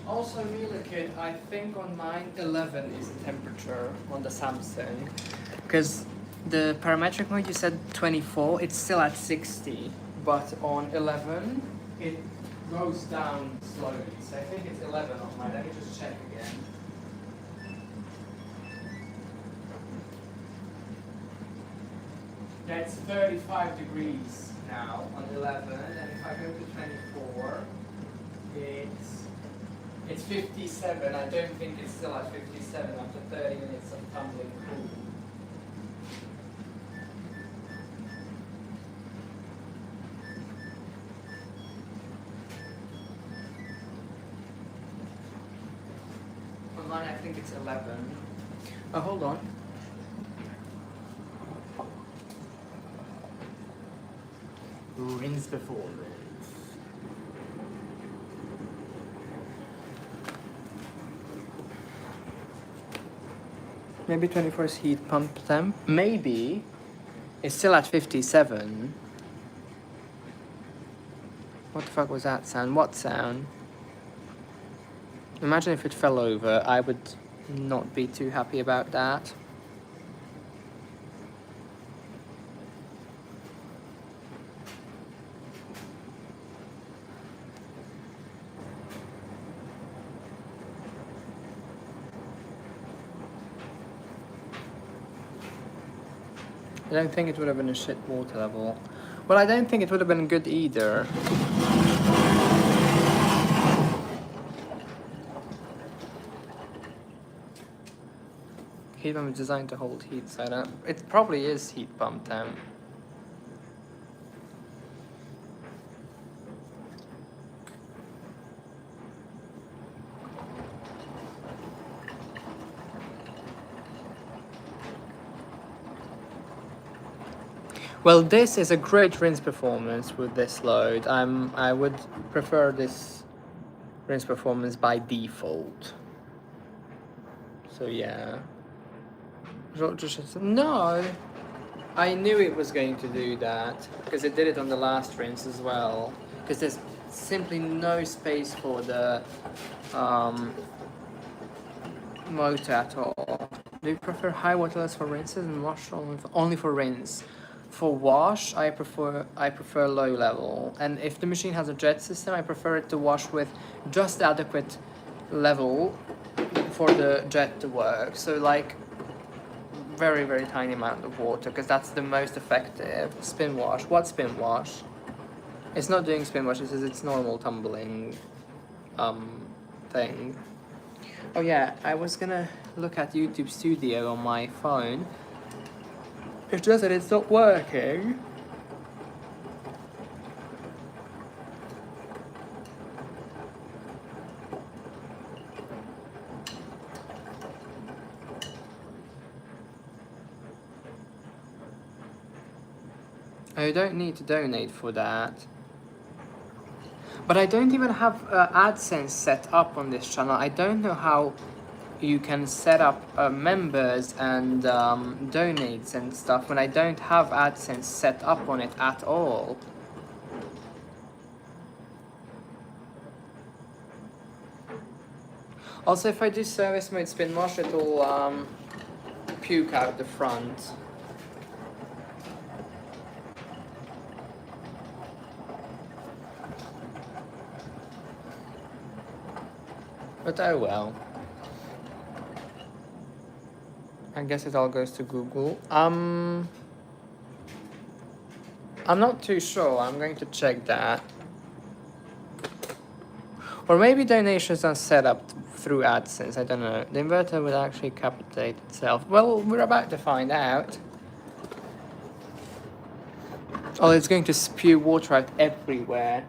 Also, really good, I think on mine 11 is the temperature on the Samsung. Because the parametric mode you said 24, it's still at 60. But on 11, it goes down slowly. So I think it's 11 on mine. Let me just check again. That's 35 degrees now on 11, and if I go to 24, it's 57. I don't think it's still at 57 after 30 minutes of tumbling cool. On mine, I think it's 11. Oh, hold on. Rinse performance. Maybe 24 is heat pump temp. Maybe it's still at 57. What the fuck was that sound? What sound? Imagine if it fell over. I would not be too happy about that. I don't think it would have been a shit water level. Well, I don't think it would have been good either. Heat pump is designed to hold heat, so I don't... It probably is heat pump temp. Well, this is a great rinse performance with this load. I would prefer this rinse performance by default. So yeah. No! I knew it was going to do that, because it did it on the last rinse as well. Because there's simply no space for the motor at all. Do you prefer high waterless for rinses and wash only for rinse? For wash, I prefer low level, and if the machine has a jet system, I prefer it to wash with just adequate level for the jet to work. So like very, very tiny amount of water, because that's the most effective. Spin wash. What spin wash? It's not doing spin wash, it's normal tumbling thing. Oh yeah, I was gonna look at YouTube Studio on my phone. It's just that it's not working. I don't need to donate for that. But I don't even have AdSense set up on this channel. I don't know how you can set up members and donates and stuff when I don't have AdSense set up on it at all. Also, if I do service mode spin wash, it will puke out the front. But oh well. I guess it all goes to Google. I'm not too sure. I'm going to check that. Or maybe donations are set up through AdSense. I don't know. The inverter will actually capitate itself. Well, we're about to find out. Oh, it's going to spew water out everywhere.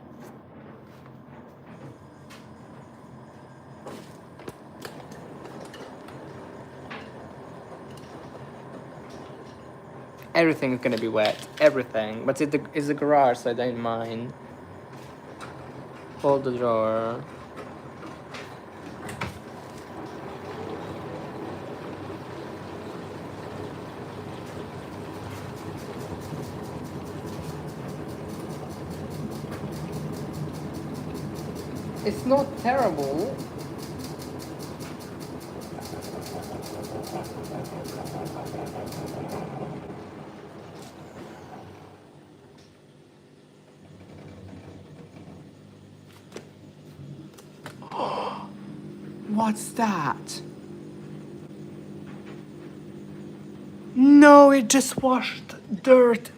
Everything is gonna be wet. Everything. But it's a garage, so I don't mind. Hold the drawer. It's not terrible. What's that? No, it just washed dirt.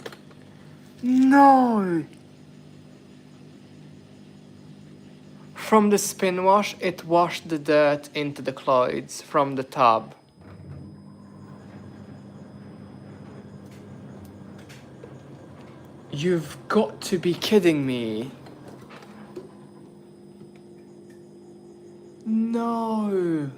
No. From the spin wash, it washed the dirt into the clothes from the tub. You've got to be kidding me. No.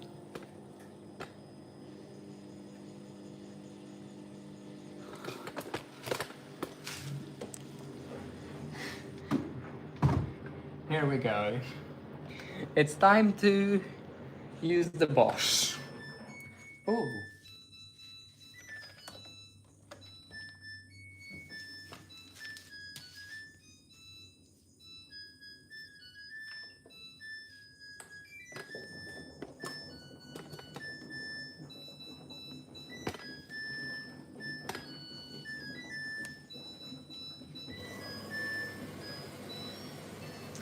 Here we go. It's time to use the Bosch. Oh.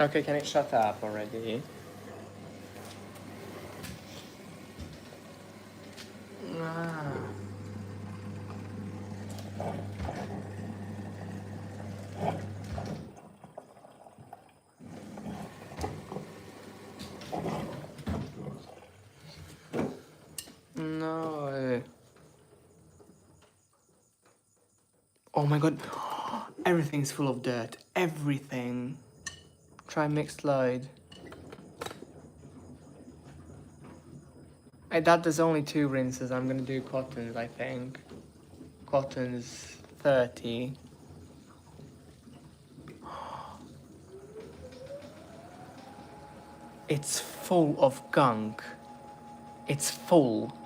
Okay, can it shut up already? Ah. No. Oh my god. Everything's full of dirt. Everything. Try mixed load. That there's only 2 rinses. I'm gonna do cottons, I think. Cottons 30. It's full of gunk. It's full.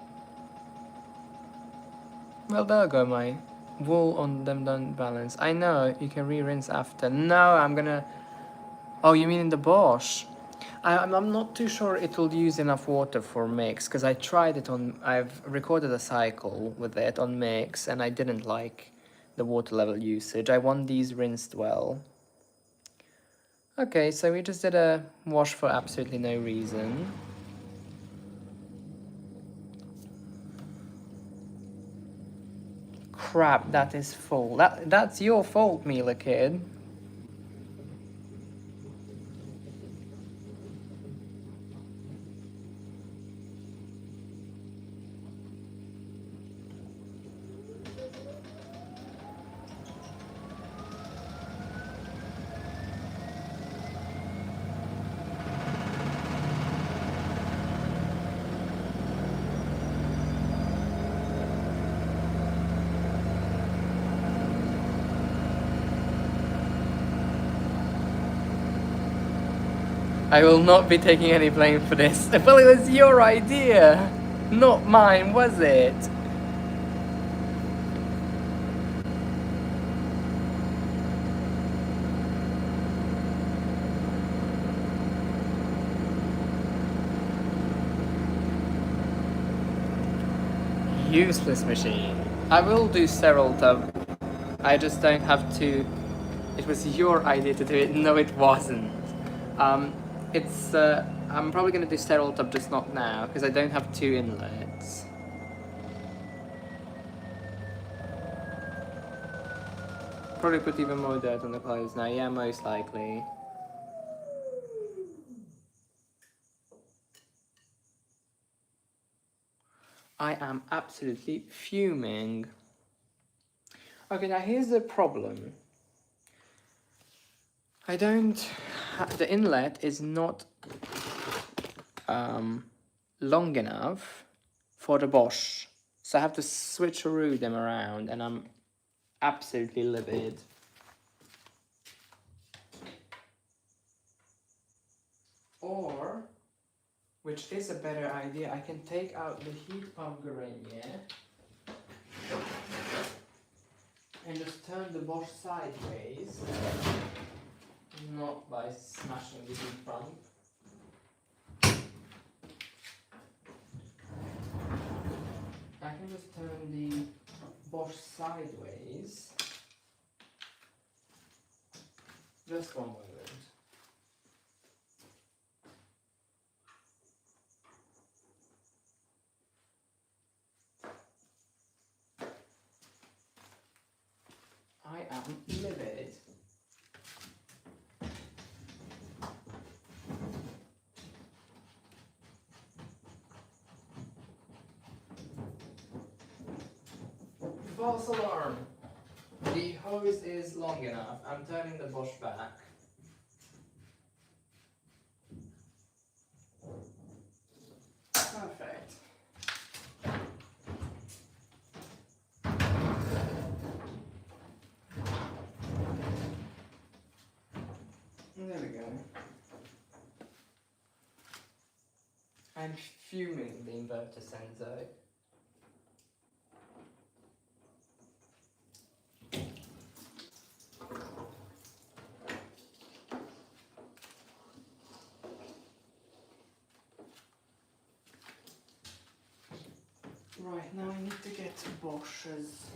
Well, there go my wool on them don't balance. I know, you can re-rinse after. No, I'm gonna... Oh, you mean in the Bosch? I'm not too sure it will use enough water for mix, because I tried it on... I've recorded a cycle with it on mix, and I didn't like the water level usage. I want these rinsed well. Okay, so we just did a wash for absolutely no reason. Crap, that is full. That's your fault, Mila kid. I will not be taking any blame for this. Well, it was your idea. Not mine, was it? Useless machine. I will do sterile tub. I just don't have to. It was your idea to do it. No, it wasn't. It's. I'm probably gonna do sterile tub, just not now, because I don't have 2 inlets. Probably put even more dirt on the clothes now. Yeah, most likely. I am absolutely fuming. Okay, now here's the problem. I don't. The inlet is not long enough for the Bosch, so I have to switcheroo them around, and I'm absolutely livid. Or, which is a better idea, I can take out the heat pump Gorenje and just turn the Bosch sideways, not by smashing the heat pump. I can just turn the Bosch sideways. Just one moment. I am livid. False alarm. The hose is long enough. I'm turning the Bosch back. Perfect. There we go. I'm fuming the inverter sensor. Right, now I need to get to Bosch's.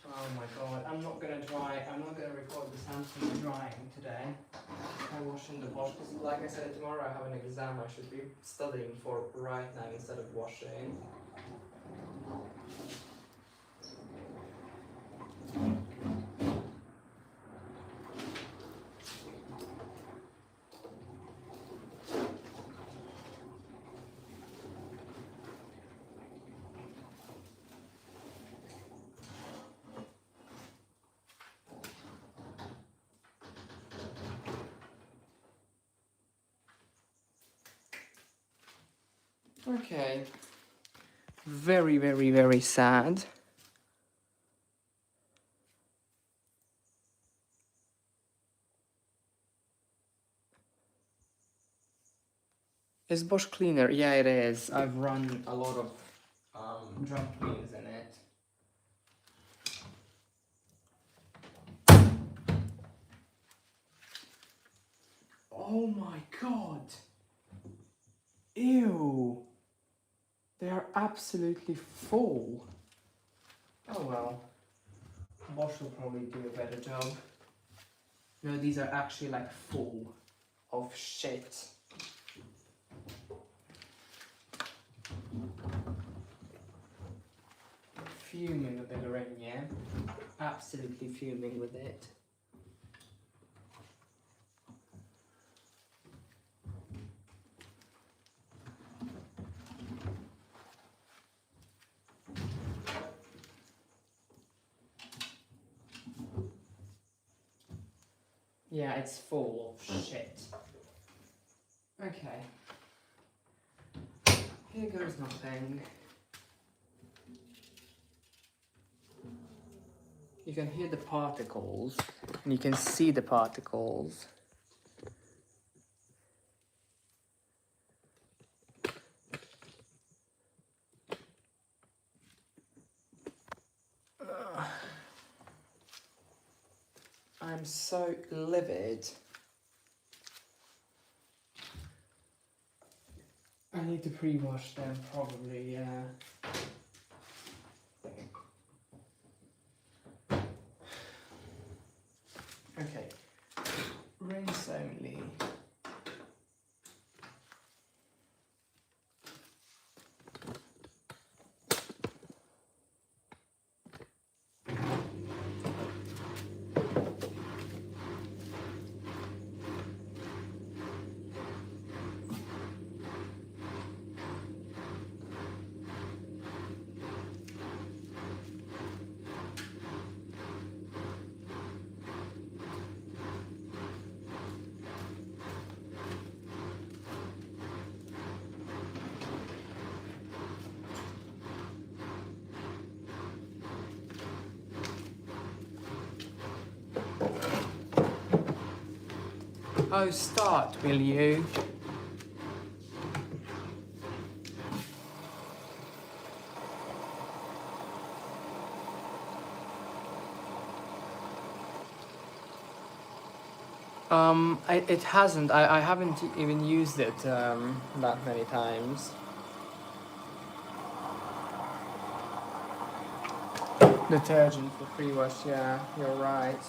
Oh my god, I'm not gonna record the Samsung drying today. I'm washing the Bosch, because like I said, tomorrow I have an exam I should be studying for right now instead of washing. Okay. Very, very, very sad. Is Bosch cleaner? Yeah, it is. I've run a lot of drum cleans in it. Oh my god! Ew! They are absolutely full. Oh well. Bosch will probably do a better job. No, these are actually like full of shit. Fuming with the Gorenje. Absolutely fuming with it. Yeah, it's full of shit. Okay. Here goes nothing. You can hear the particles, and you can see the particles. I'm so livid. I need to pre-wash them probably, yeah. Okay, rinse only. Oh, start, will you? It hasn't. I haven't even used it that many times. Detergent for pre-wash, yeah, you're right.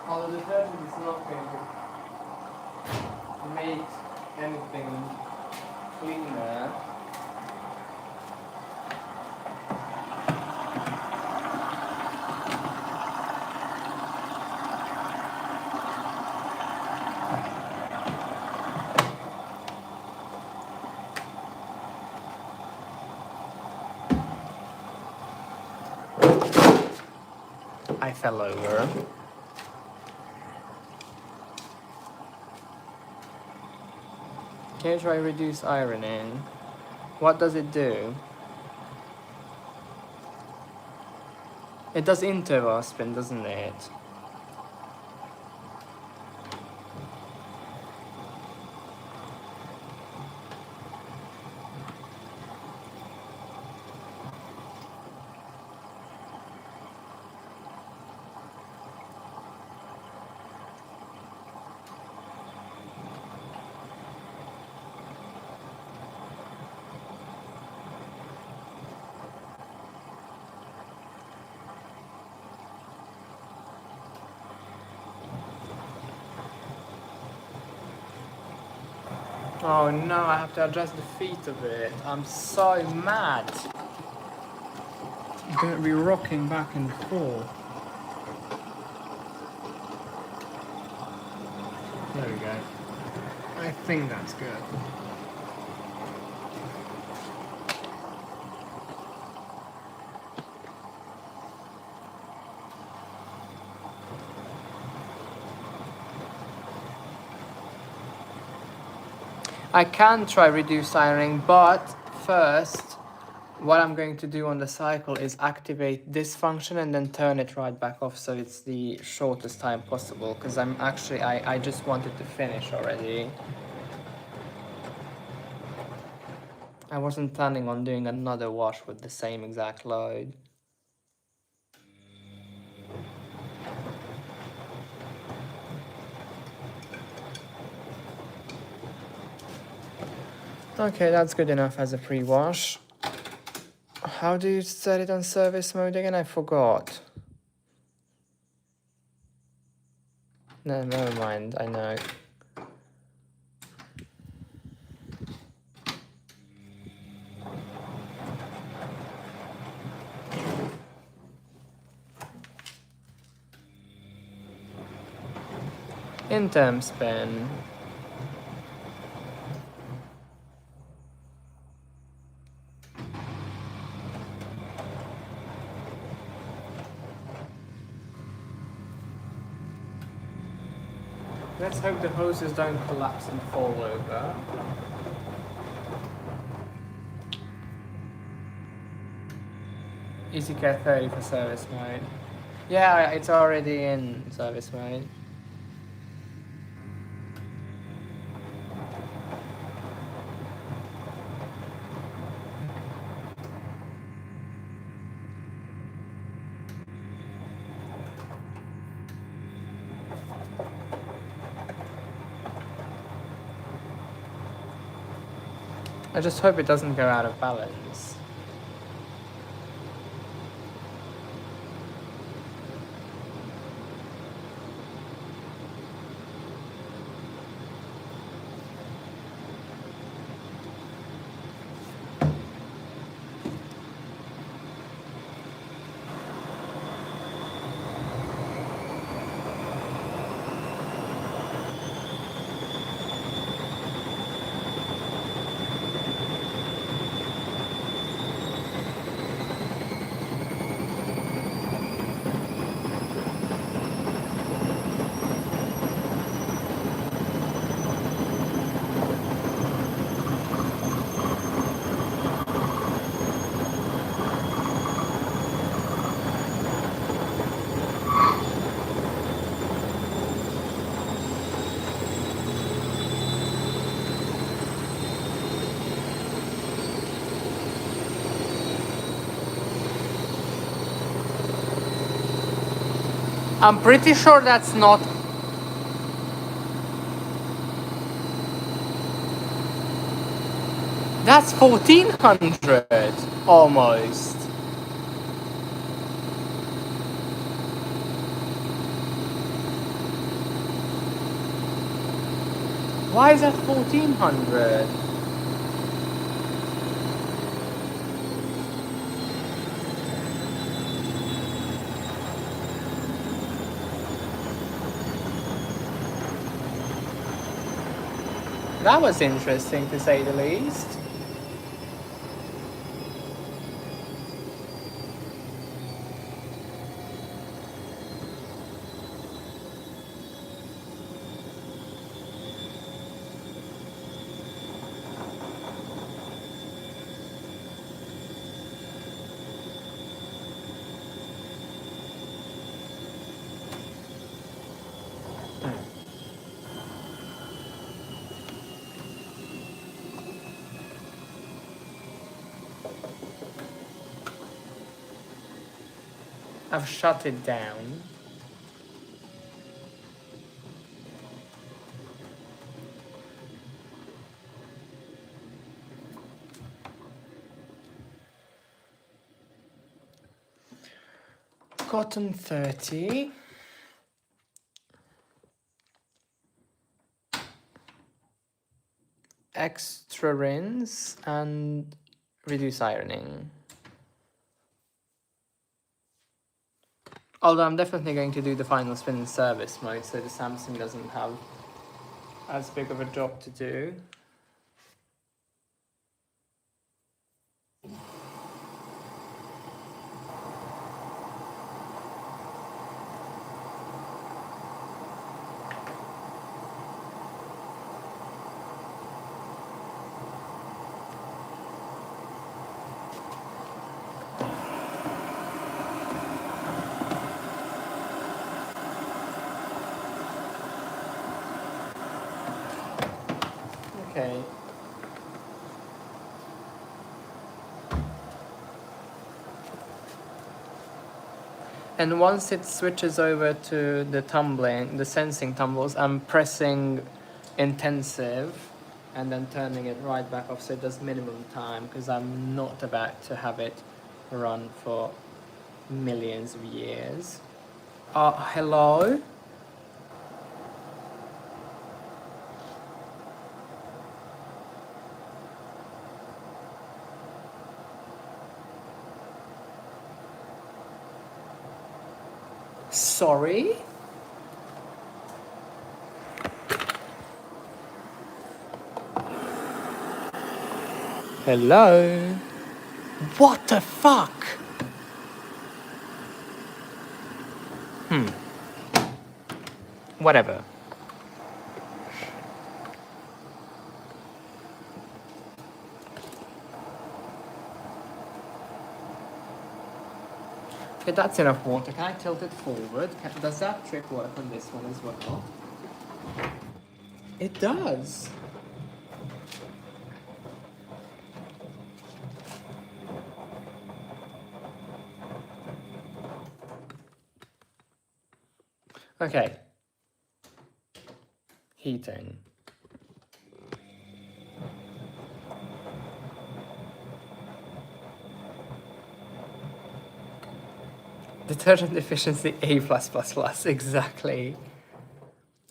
Although detergent is not going to make anything cleaner. I fell over. Can you try reduce ironing? What does it do? It does intervaspin, doesn't it? Oh no, I have to adjust the feet of it. I'm so mad. I'm going to be rocking back and forth. There we go. I think that's good. I can try reduce ironing, but first what I'm going to do on the cycle is activate this function and then turn it right back off so it's the shortest time possible, because I just wanted to finish already. I wasn't planning on doing another wash with the same exact load. Okay, that's good enough as a pre-wash. How do you set it on service mode again? I forgot. No, never mind, I know. Interim spin. Let's hope the hoses don't collapse and fall over. EasyCare 30 for service mode. Yeah, it's already in service mode. I just hope it doesn't go out of balance. I'm pretty sure that's not... That's 1400 almost. Why is that 1400? That was interesting to say the least. I've shut it down. Cotton 30. Extra rinse and reduce ironing. Although I'm definitely going to do the final spin in service mode so the Samsung doesn't have as big of a job to do. Okay. And once it switches over to the tumbling, the sensing tumbles, I'm pressing intensive and then turning it right back off so it does minimum time because I'm not about to have it run for millions of years. Hello? Sorry? Hello? What the fuck? Whatever. Okay, that's enough water. Can I tilt it forward? Does that trick work on this one as well? It does. Okay. Heating. Detergent efficiency A+++, exactly.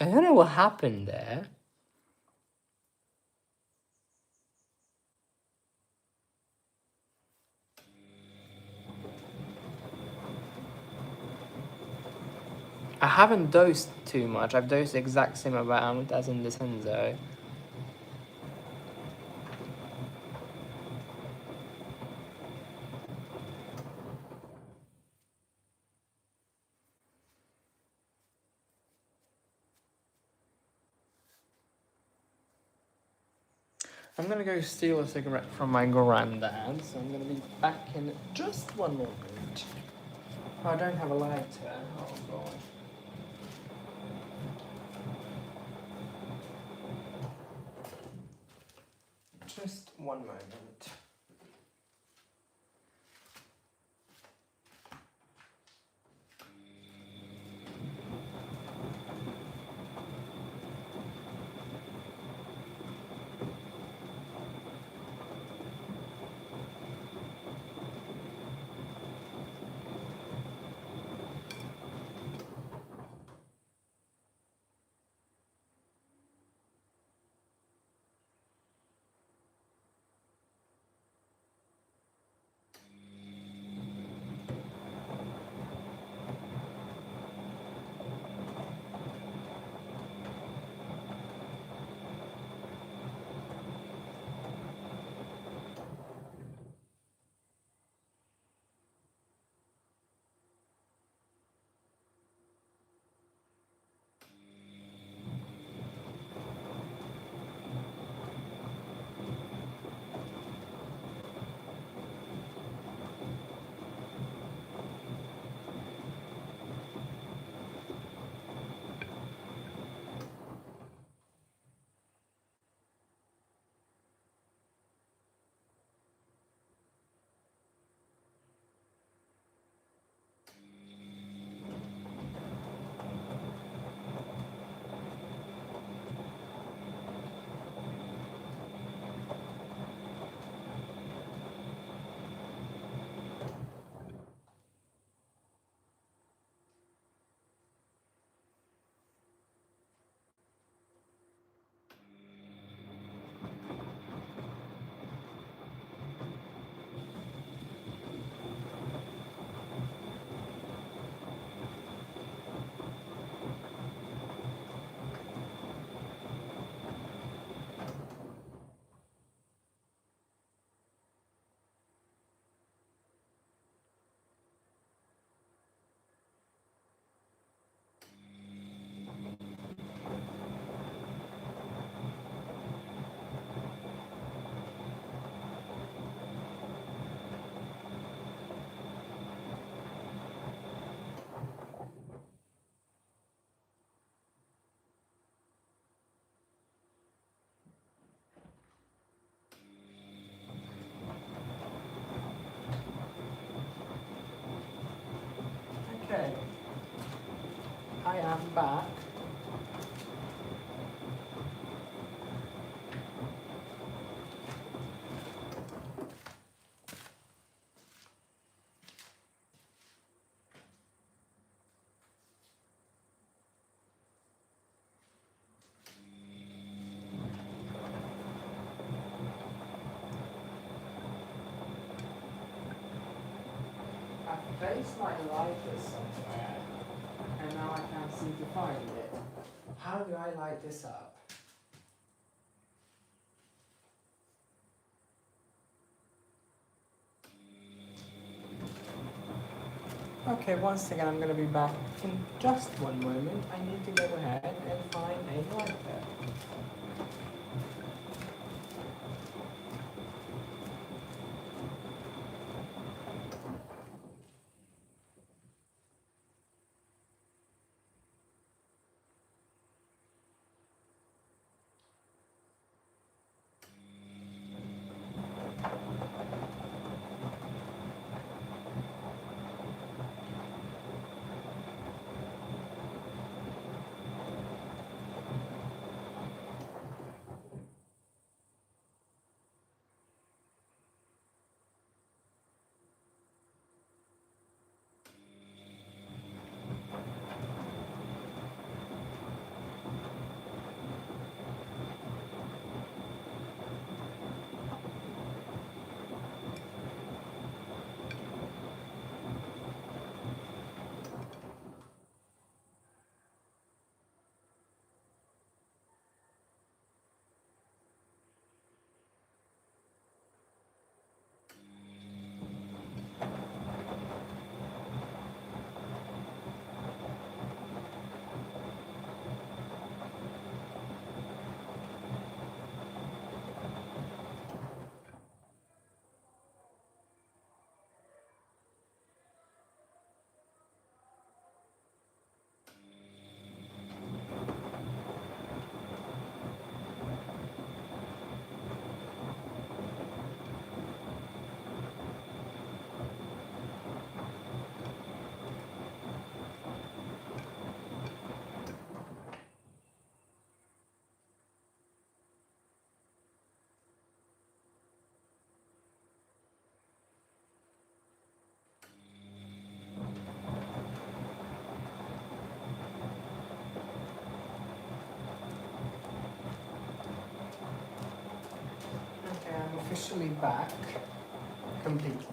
I don't know what happened there. I haven't dosed too much. I've dosed the exact same amount as in the Senzo. I'm gonna go steal a cigarette from my granddad, so I'm gonna be back in just one moment. Oh, I don't have a lighter. Oh god. Just one moment. Okay, I am back. I've placed my lighter somewhere, and now I can't seem to find it. How do I light this up? Okay, once again, I'm going to be back in just one moment. I need to go ahead and find a lighter. officially back completely.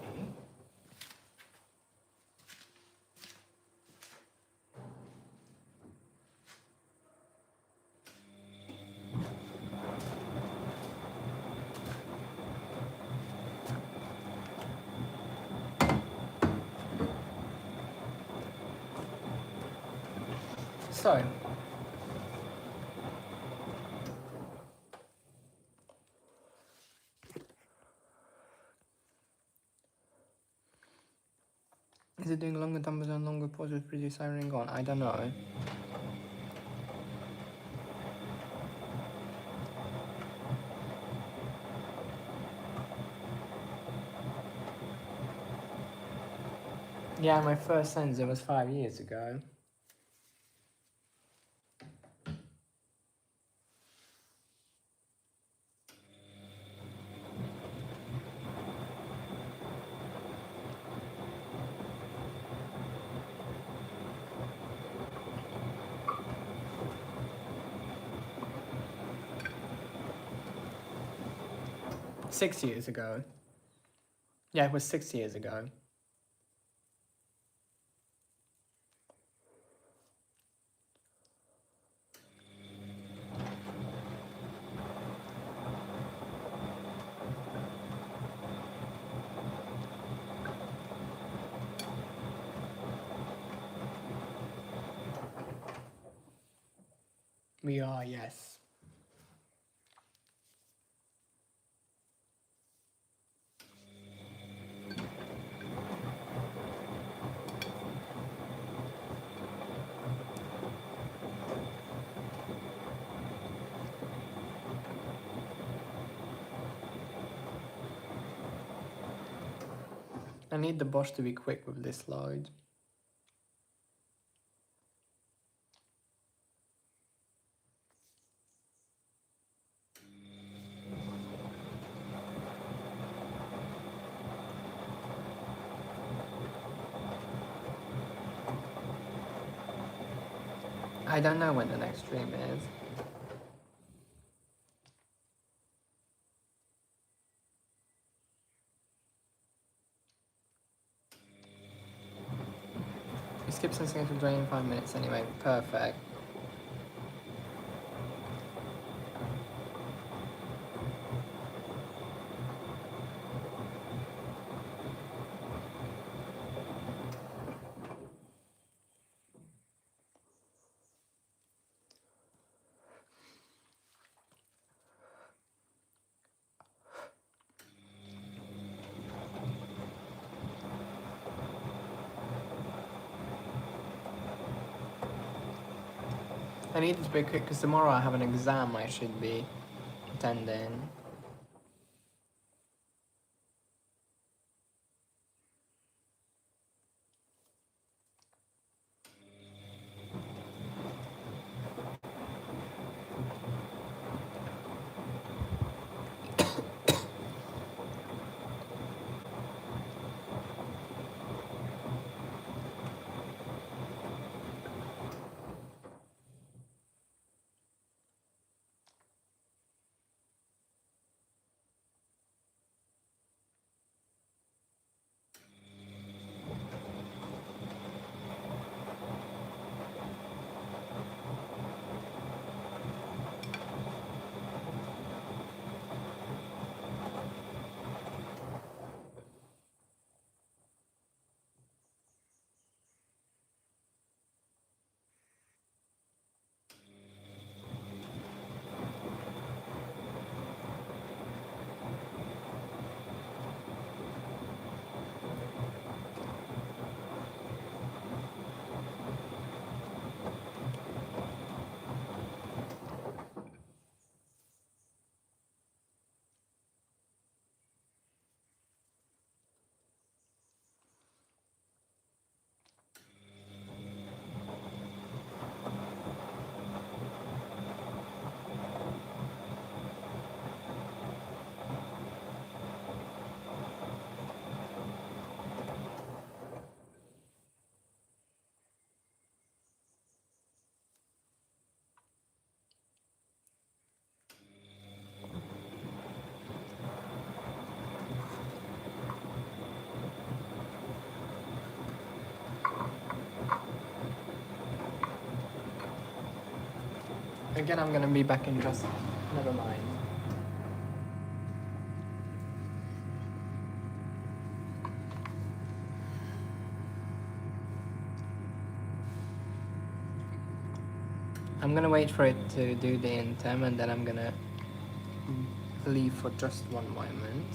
So, is it doing longer numbers and longer pause with previous siren on? I don't know. Yeah, my first sensor was 5 years ago. Six years ago. Yeah, it was 6 years ago. We are, yes. I need the Bosch to be quick with this load. I don't know when the next stream is. We skip sensing for 25 minutes anyway. Perfect. I need it to be quick because tomorrow I have an exam I should be attending. Again, I'm gonna be back in just... Never mind. I'm gonna wait for it to do the intem and then I'm gonna leave for just one moment.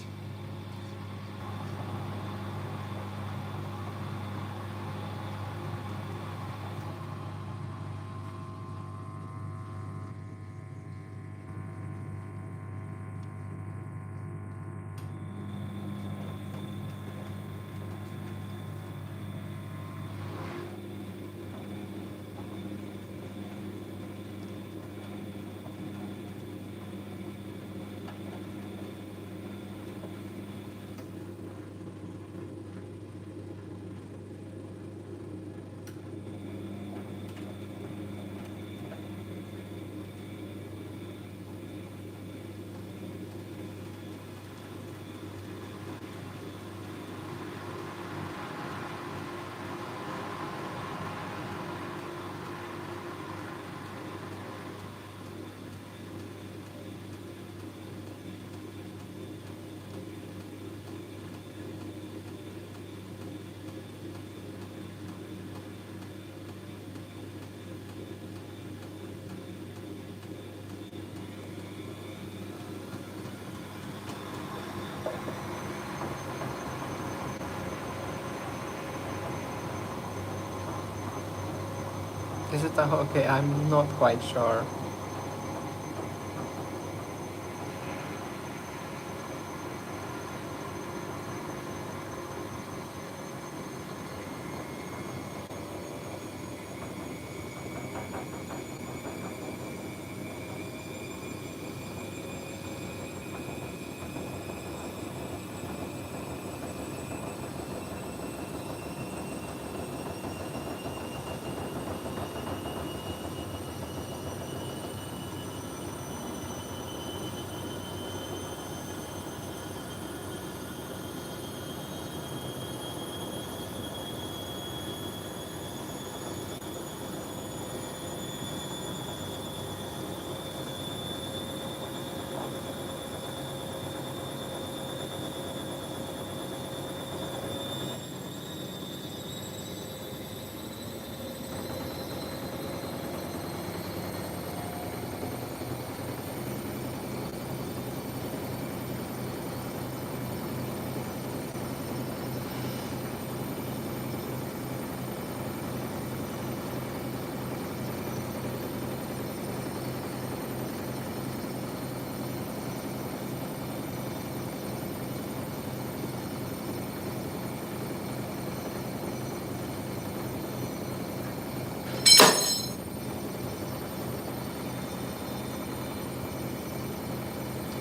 Is it okay? I'm not quite sure.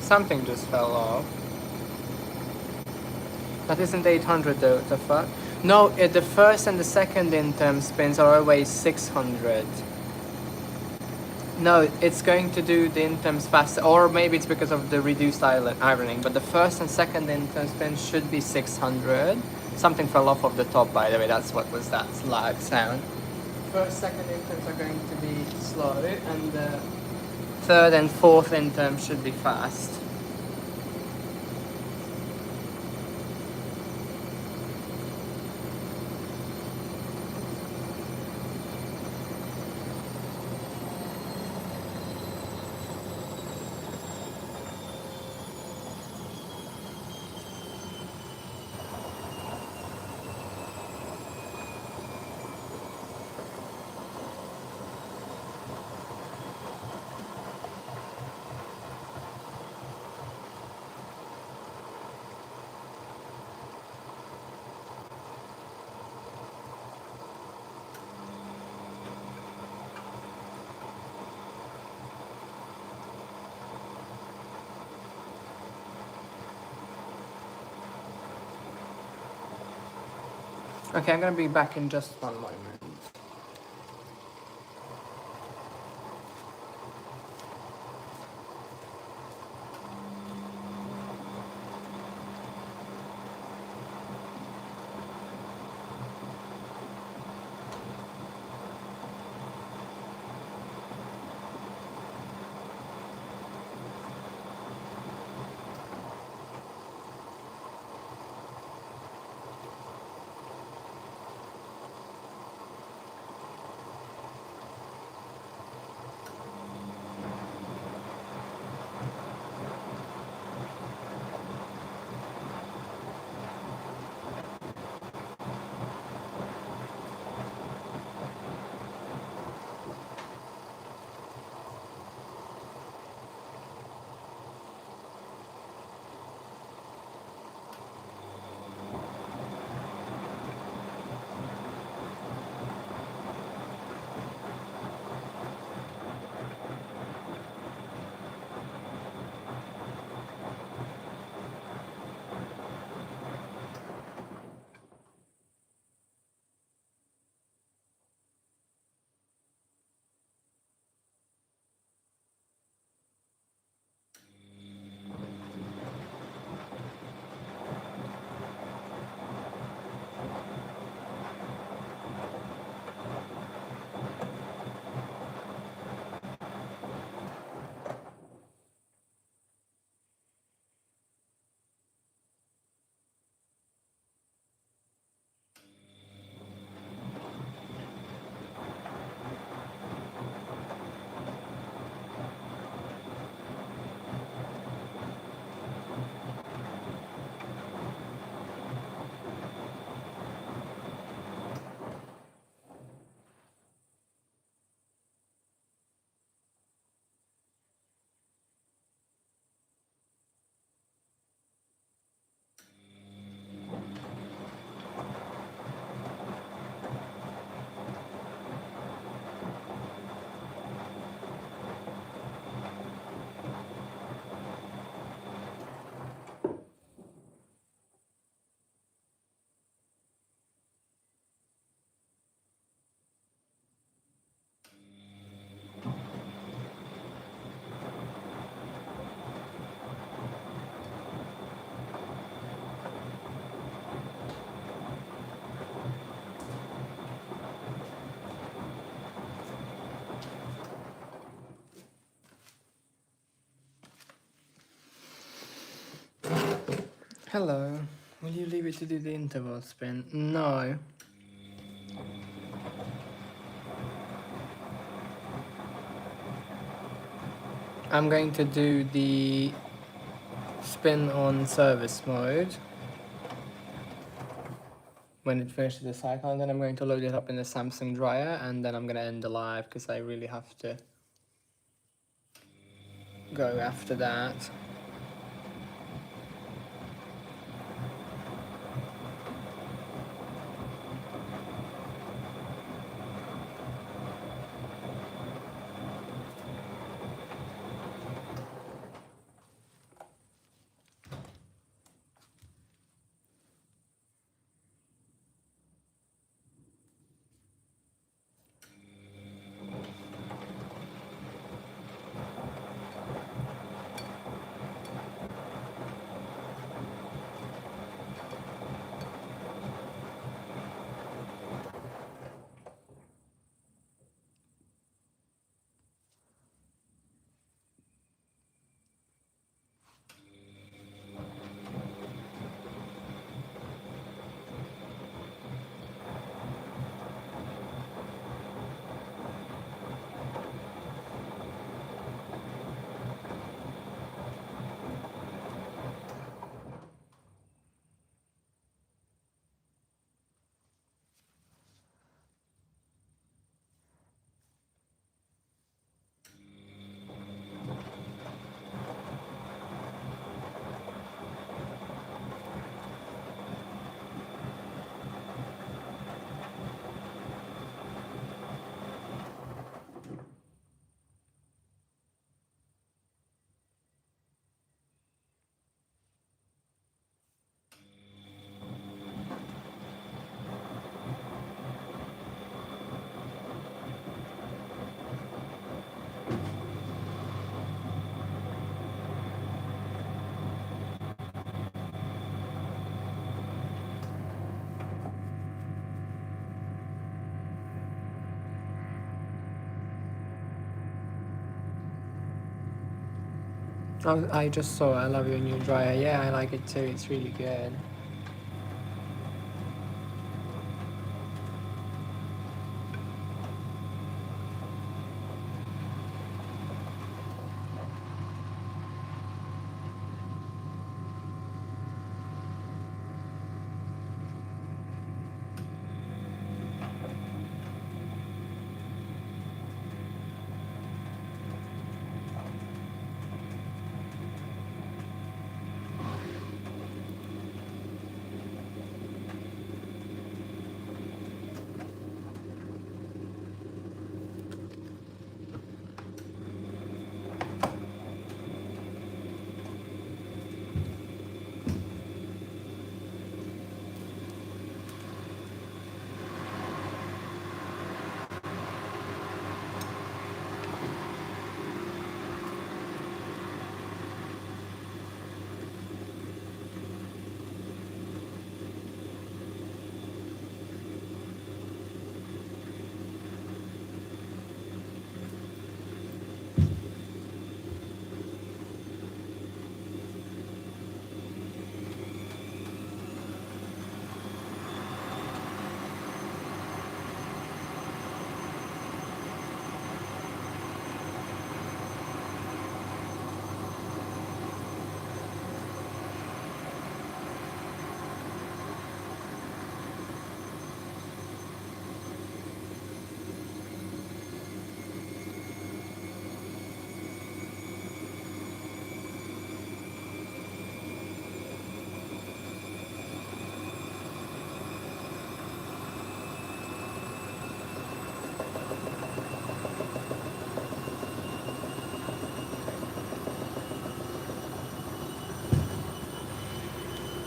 Something just fell off. That isn't 800 though, the fuck? No, the first and the second intem spins are always 600. No, it's going to do the intems faster, or maybe it's because of the reduced ironing, but the first and second intem spins should be 600. Something fell off of the top, by the way, that's what was that lag sound. First, second intems are going to be slow, and the third and fourth intem should be fast. Okay, I'm gonna be back in just one moment. Hello. Will you leave it to do the interval spin? No. I'm going to do the spin on service mode when it finishes the cycle, and then I'm going to load it up in the Samsung dryer, and then I'm going to end the live because I really have to go after that. Oh, I just saw it. I love your new dryer. Yeah, I like it too. It's really good.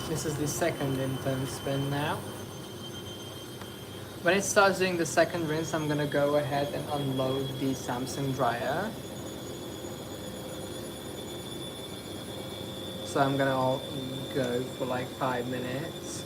This is the second intense spin now. When it starts doing the second rinse, I'm gonna go ahead and unload the Samsung dryer. So I'm gonna go for like 5 minutes.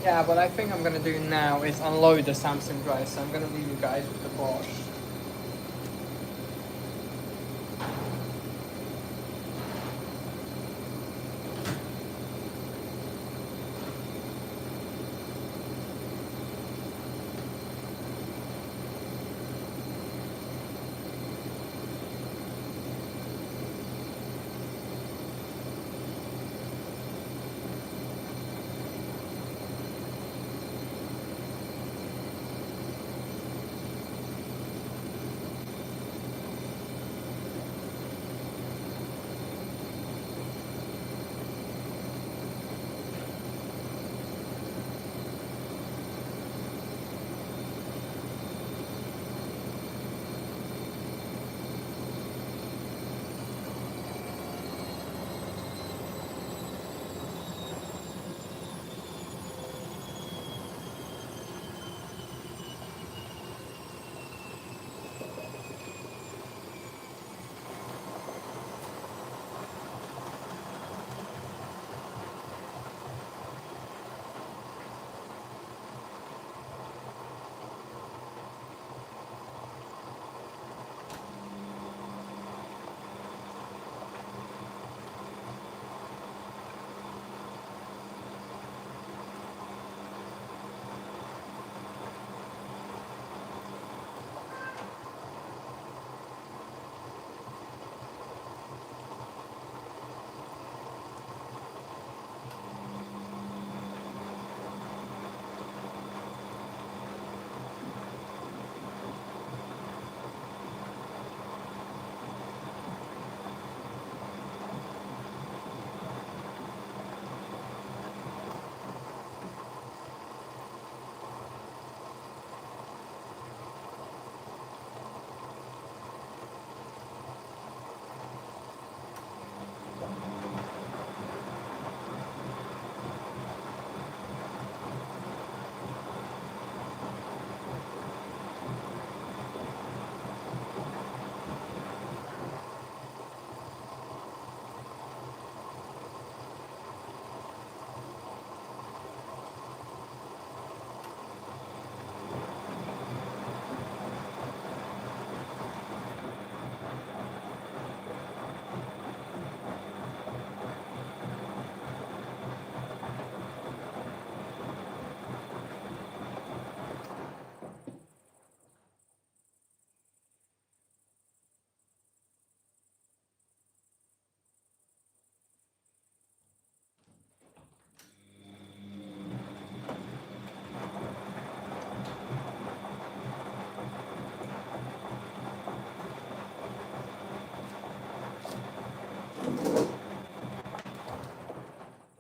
Yeah, what I think I'm gonna do now is unload the Samsung dryer, so I'm gonna leave you guys with the Bosch.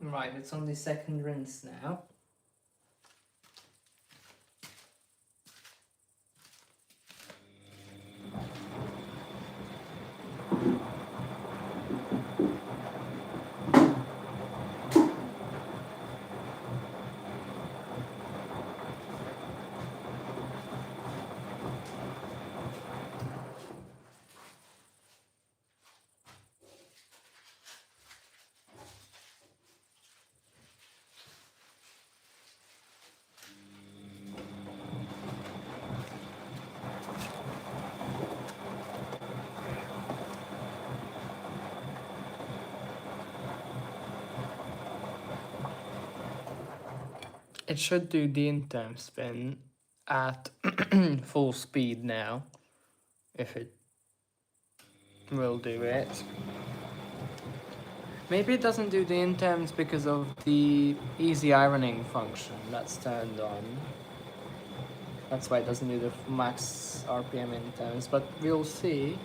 Right, it's on the second rinse now. It should do the interim spin at full speed now, if it will do it. Maybe it doesn't do the interms because of the easy ironing function that's turned on. That's why it doesn't do the max RPM interms, but we'll see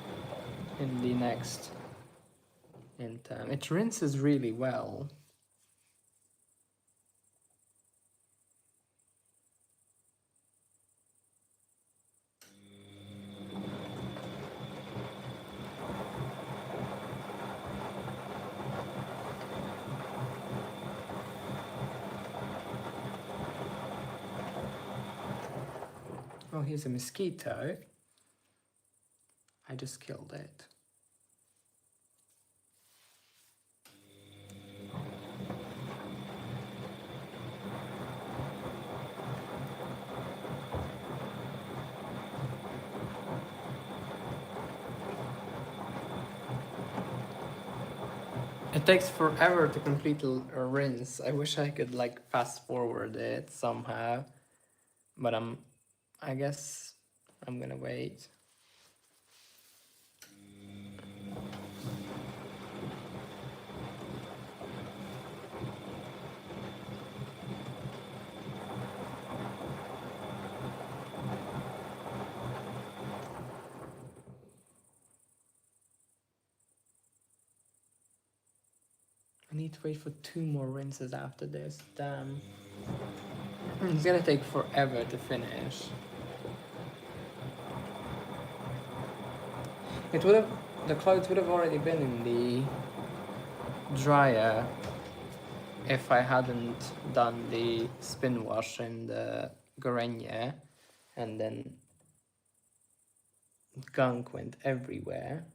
in the next interm. It rinses really well. Oh, here's a mosquito. I just killed it. It takes forever to complete a rinse. I wish I could like fast forward it somehow, but I guess I'm gonna wait. I need to wait for 2 more rinses after this. Damn. It's gonna take forever to finish. It would have, the clothes would have already been in the dryer if I hadn't done the spin wash in the Gorenje, and then gunk went everywhere.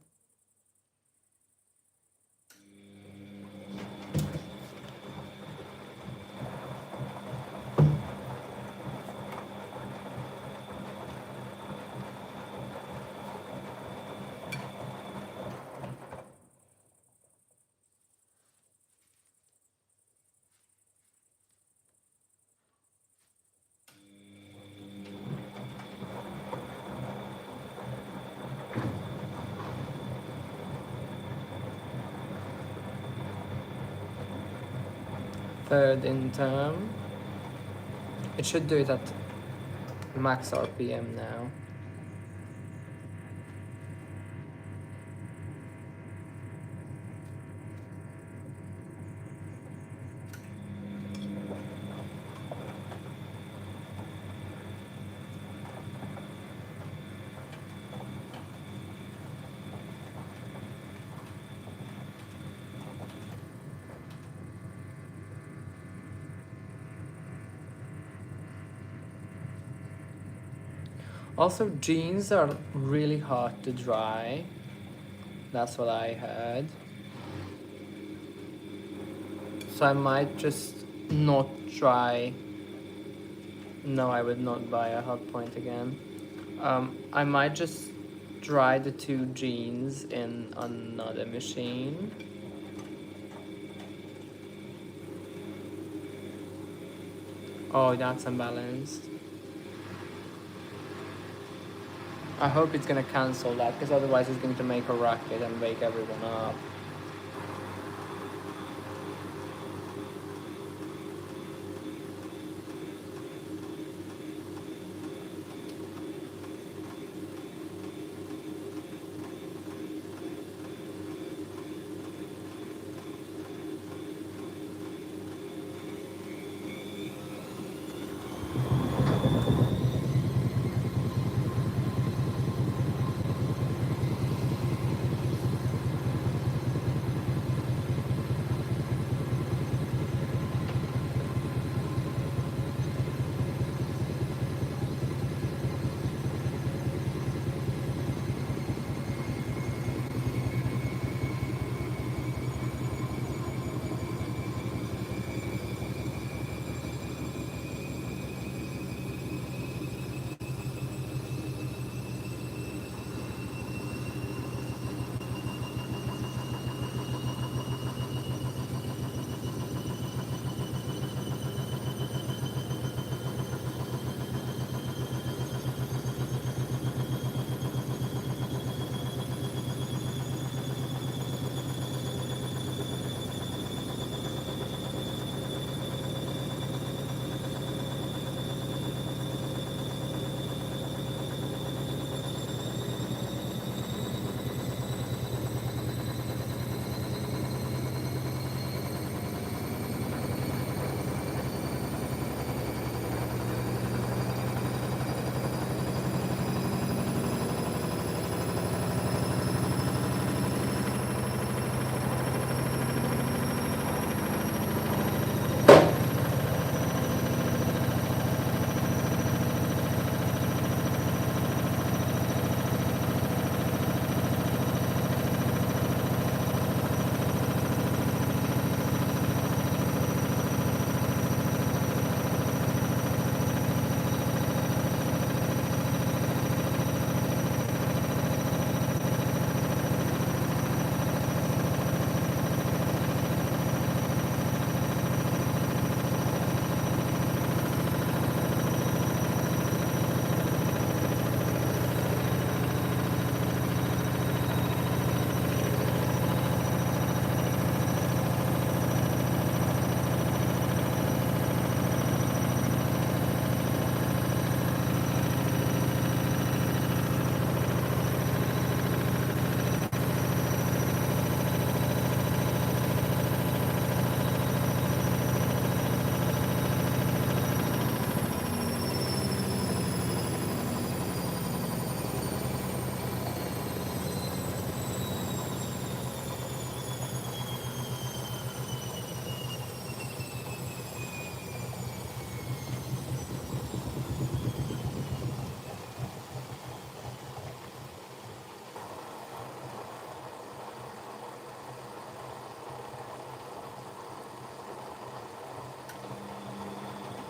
Third in term. It should do it at max RPM now. Also, jeans are really hard to dry. That's what I heard. So I might just not try. No, I would not buy a hot point again. I might just dry the 2 jeans in another machine. Oh, that's unbalanced. I hope it's gonna cancel that, because otherwise it's going to make a racket and wake everyone up.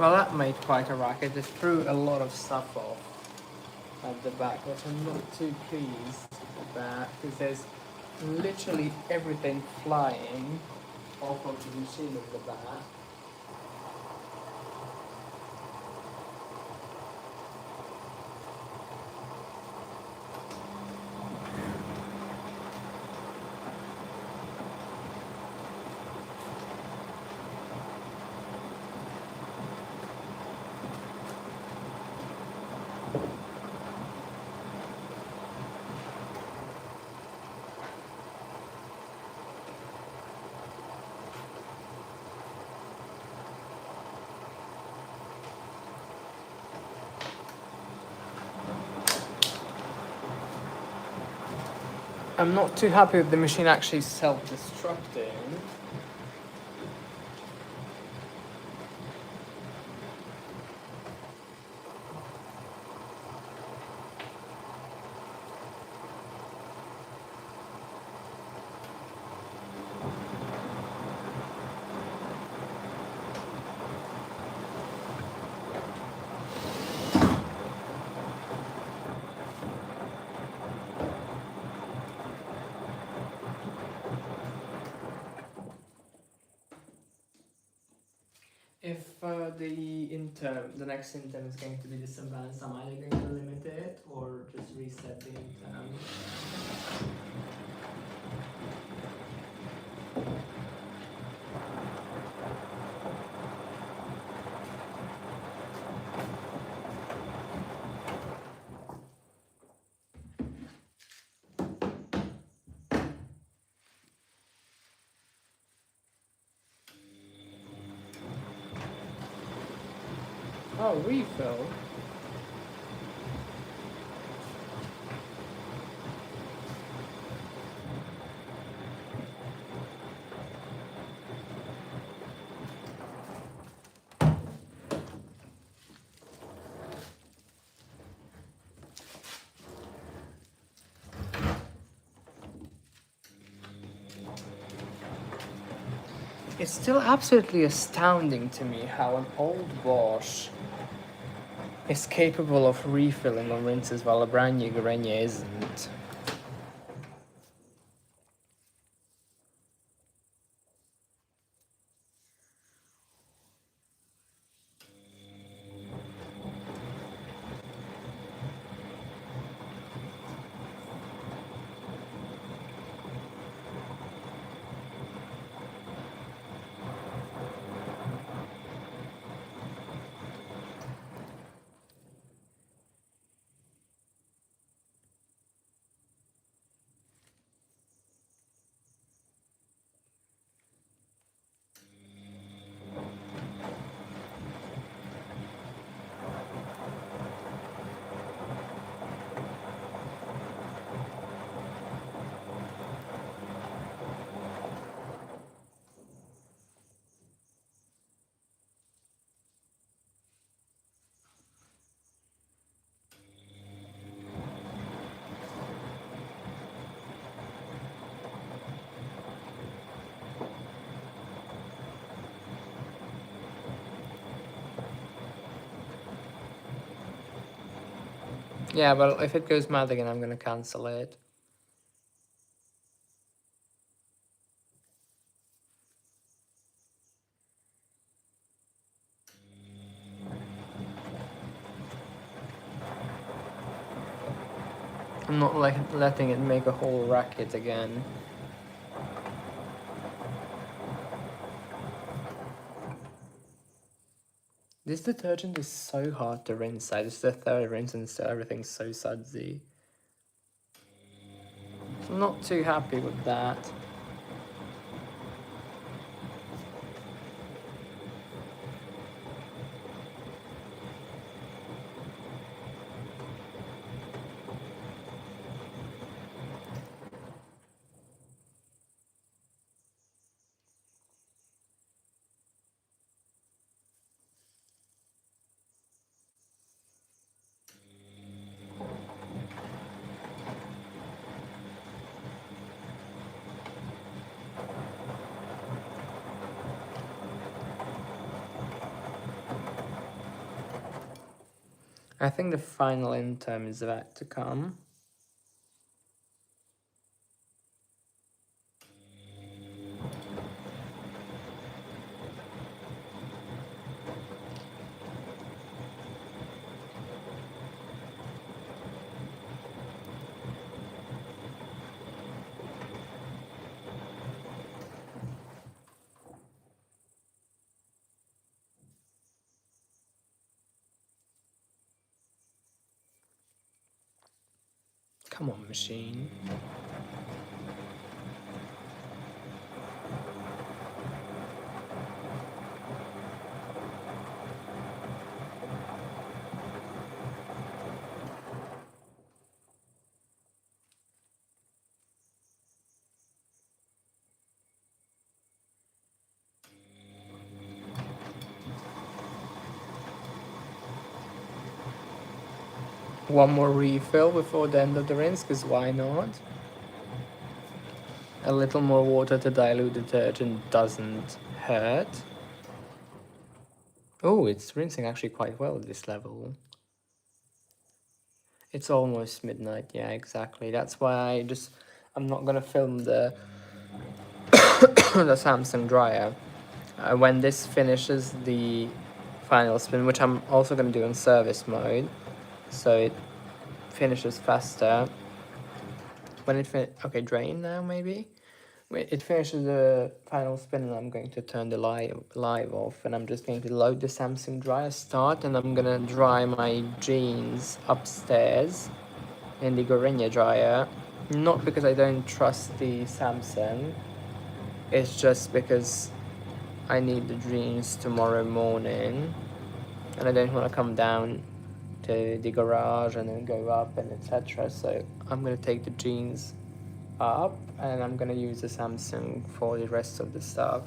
Well, that made quite a racket. It threw a lot of stuff off at the back, which I'm not too pleased with that, because there's literally everything flying off of the machine at the back. I'm not too happy with the machine actually self-destructing. If the next interim is going to be disembalanced, am I either going to limit it or just reset the interim? Oh, refill? It's still absolutely astounding to me how an old Bosch is capable of refilling on rinses while a brand new Gorenje isn't. Yeah, well, if it goes mad again, I'm gonna cancel it. I'm not like letting it make a whole racket again. This detergent is so hard to rinse. It's the third rinse and still everything's so sudsy. I'm not too happy with that. I think the final in term is about to come. Come on, machine. One more refill before the end of the rinse, because why not? A little more water to dilute detergent doesn't hurt. Oh, it's rinsing actually quite well at this level. It's almost midnight, yeah, exactly. That's why I'm not gonna film the the Samsung dryer. When this finishes the final spin, which I'm also gonna do in service mode, so it finishes faster. When it okay, drain now maybe. When it finishes the final spin, and I'm going to turn the live off, and I'm just going to load the Samsung dryer, start, and I'm gonna dry my jeans upstairs in the Gorenje dryer. Not because I don't trust the Samsung, it's just because I need the jeans tomorrow morning, and I don't want to come down to the garage and then go up and etc. So I'm gonna take the jeans up, and I'm gonna use the Samsung for the rest of the stuff.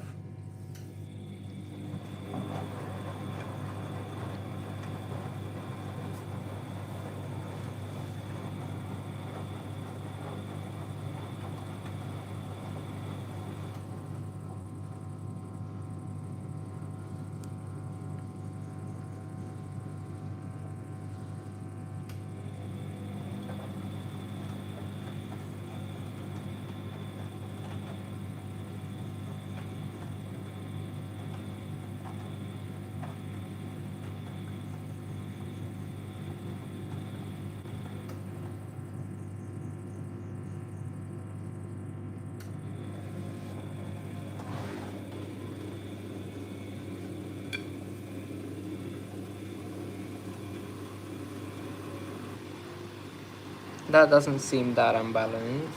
That doesn't seem that unbalanced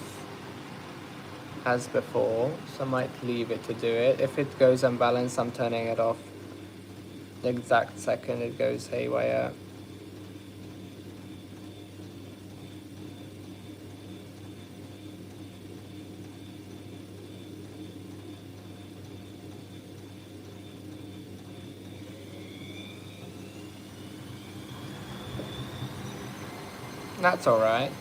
as before, so I might leave it to do it. If it goes unbalanced, I'm turning it off the exact second it goes haywire. That's alright.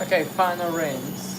Okay, final rinse.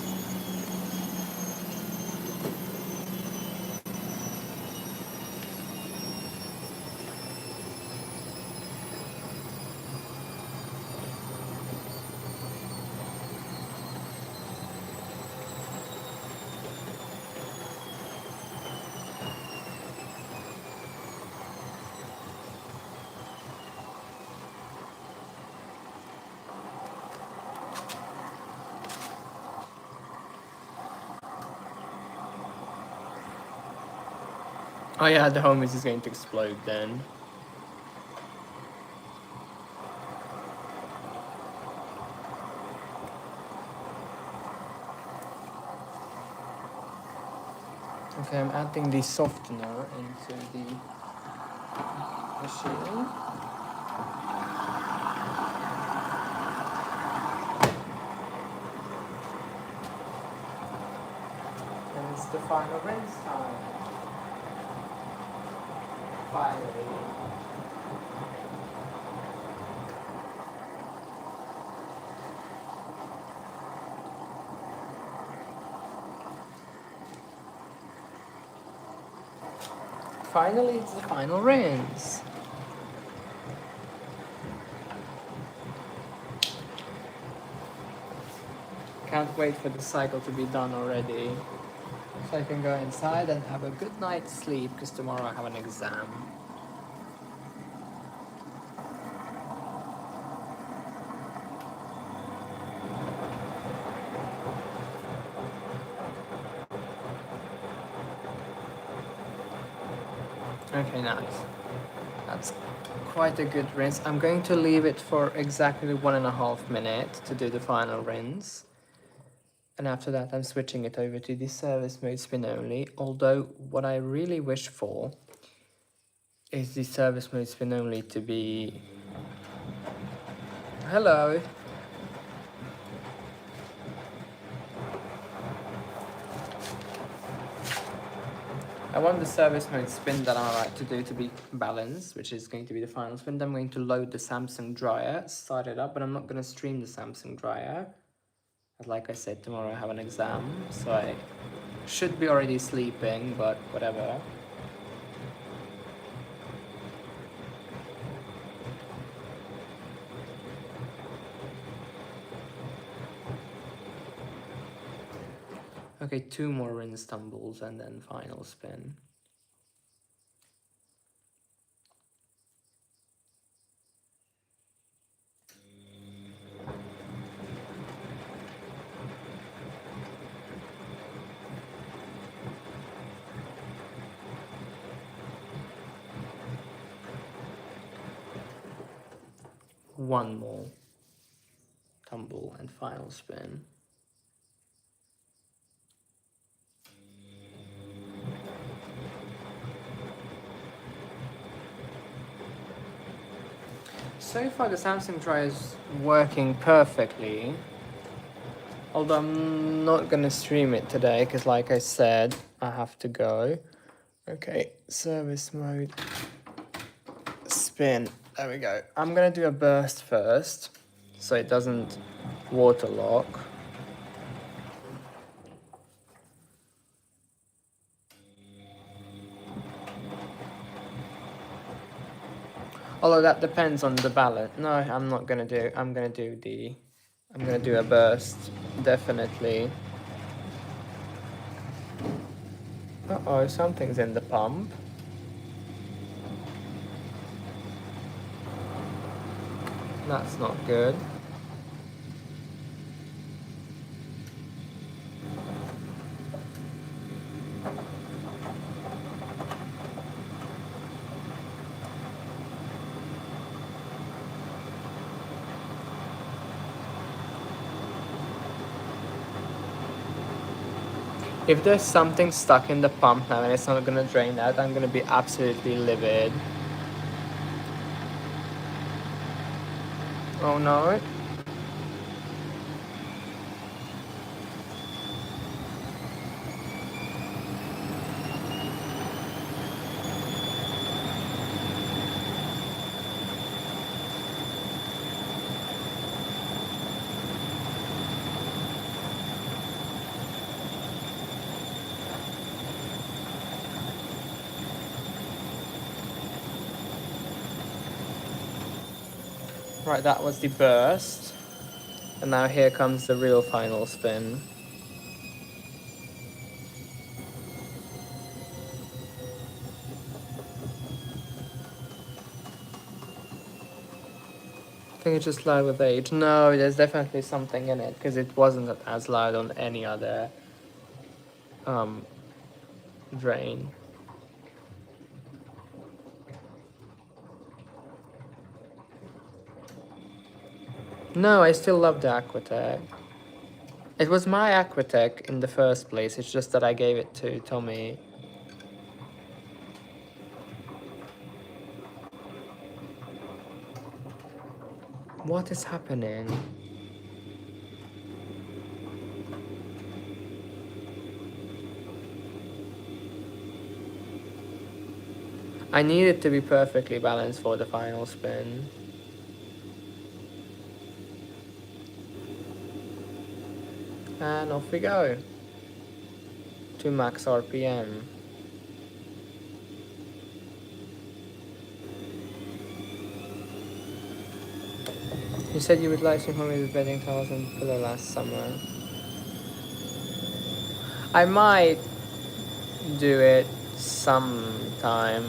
Oh yeah, the home is going to explode then. Okay, I'm adding the softener into the machine. And it's the final rinse time. Finally. Finally, it's the final rinse. Can't wait for the cycle to be done already. So I can go inside and have a good night's sleep because tomorrow I have an exam. Okay, nice. That's quite a good rinse. I'm going to leave it for exactly 1.5 minutes to do the final rinse. And after that, I'm switching it over to the service mode spin only. Although what I really wish for is the service mode spin only to be... Hello. I want the service mode spin that I'm about to do to be balanced, which is going to be the final spin. Then I'm going to load the Samsung dryer, start it up, but I'm not going to stream the Samsung dryer. As like I said, tomorrow I have an exam, so I should be already sleeping, but whatever. Okay, 2 more rinse tumbles and then final spin. One more tumble and final spin. So far the Samsung dryer is working perfectly. Although I'm not gonna stream it today because like I said, I have to go. Okay, service mode, spin, there we go. I'm gonna do a burst first so it doesn't waterlock. Although that depends on the balance. No, I'm not gonna do, I'm gonna do a burst, definitely. Uh-oh, something's in the pump. That's not good. If there's something stuck in the pump now and it's not gonna drain out, I'm gonna be absolutely livid. Oh no. Right, that was the burst. And now here comes the real final spin. I think it's just loud with age. No, there's definitely something in it because it wasn't as loud on any other drain. No, I still love the Aquatech. It was my Aquatech in the first place. It's just that I gave it to Tommy. What is happening? I need it to be perfectly balanced for the final spin. And off we go. To max RPM. You said you would live stream for me with bedding towels and pillow last summer. I might do it sometime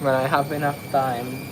when I have enough time.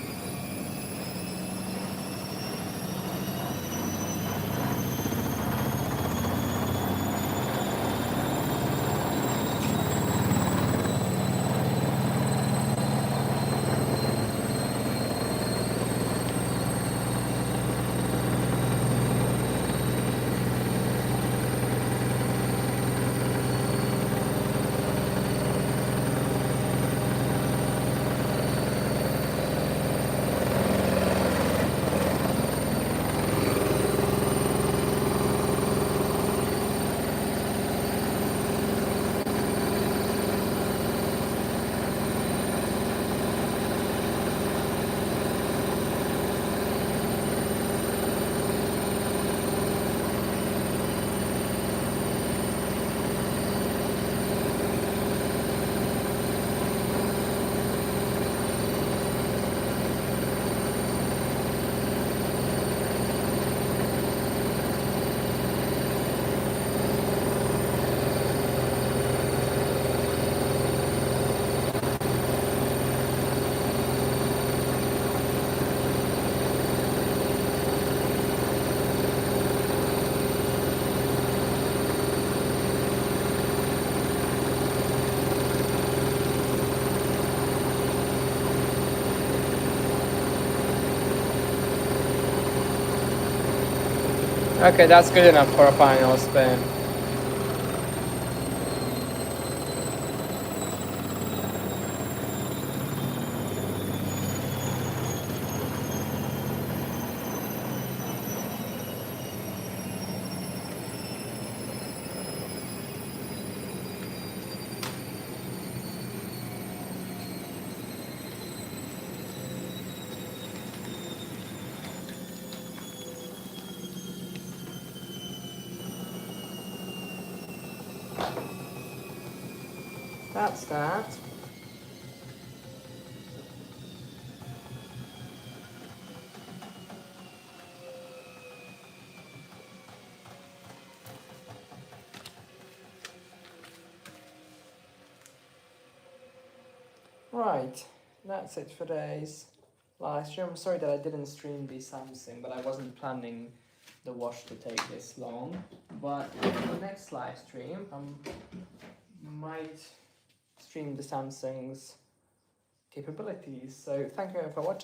Okay, that's good enough for a final spin. That's that. Right, that's it for today's live stream. I'm sorry that I didn't stream the Samsung, but I wasn't planning the wash to take this long. But for the next live stream, I might stream the Samsung's capabilities. So thank you for watching.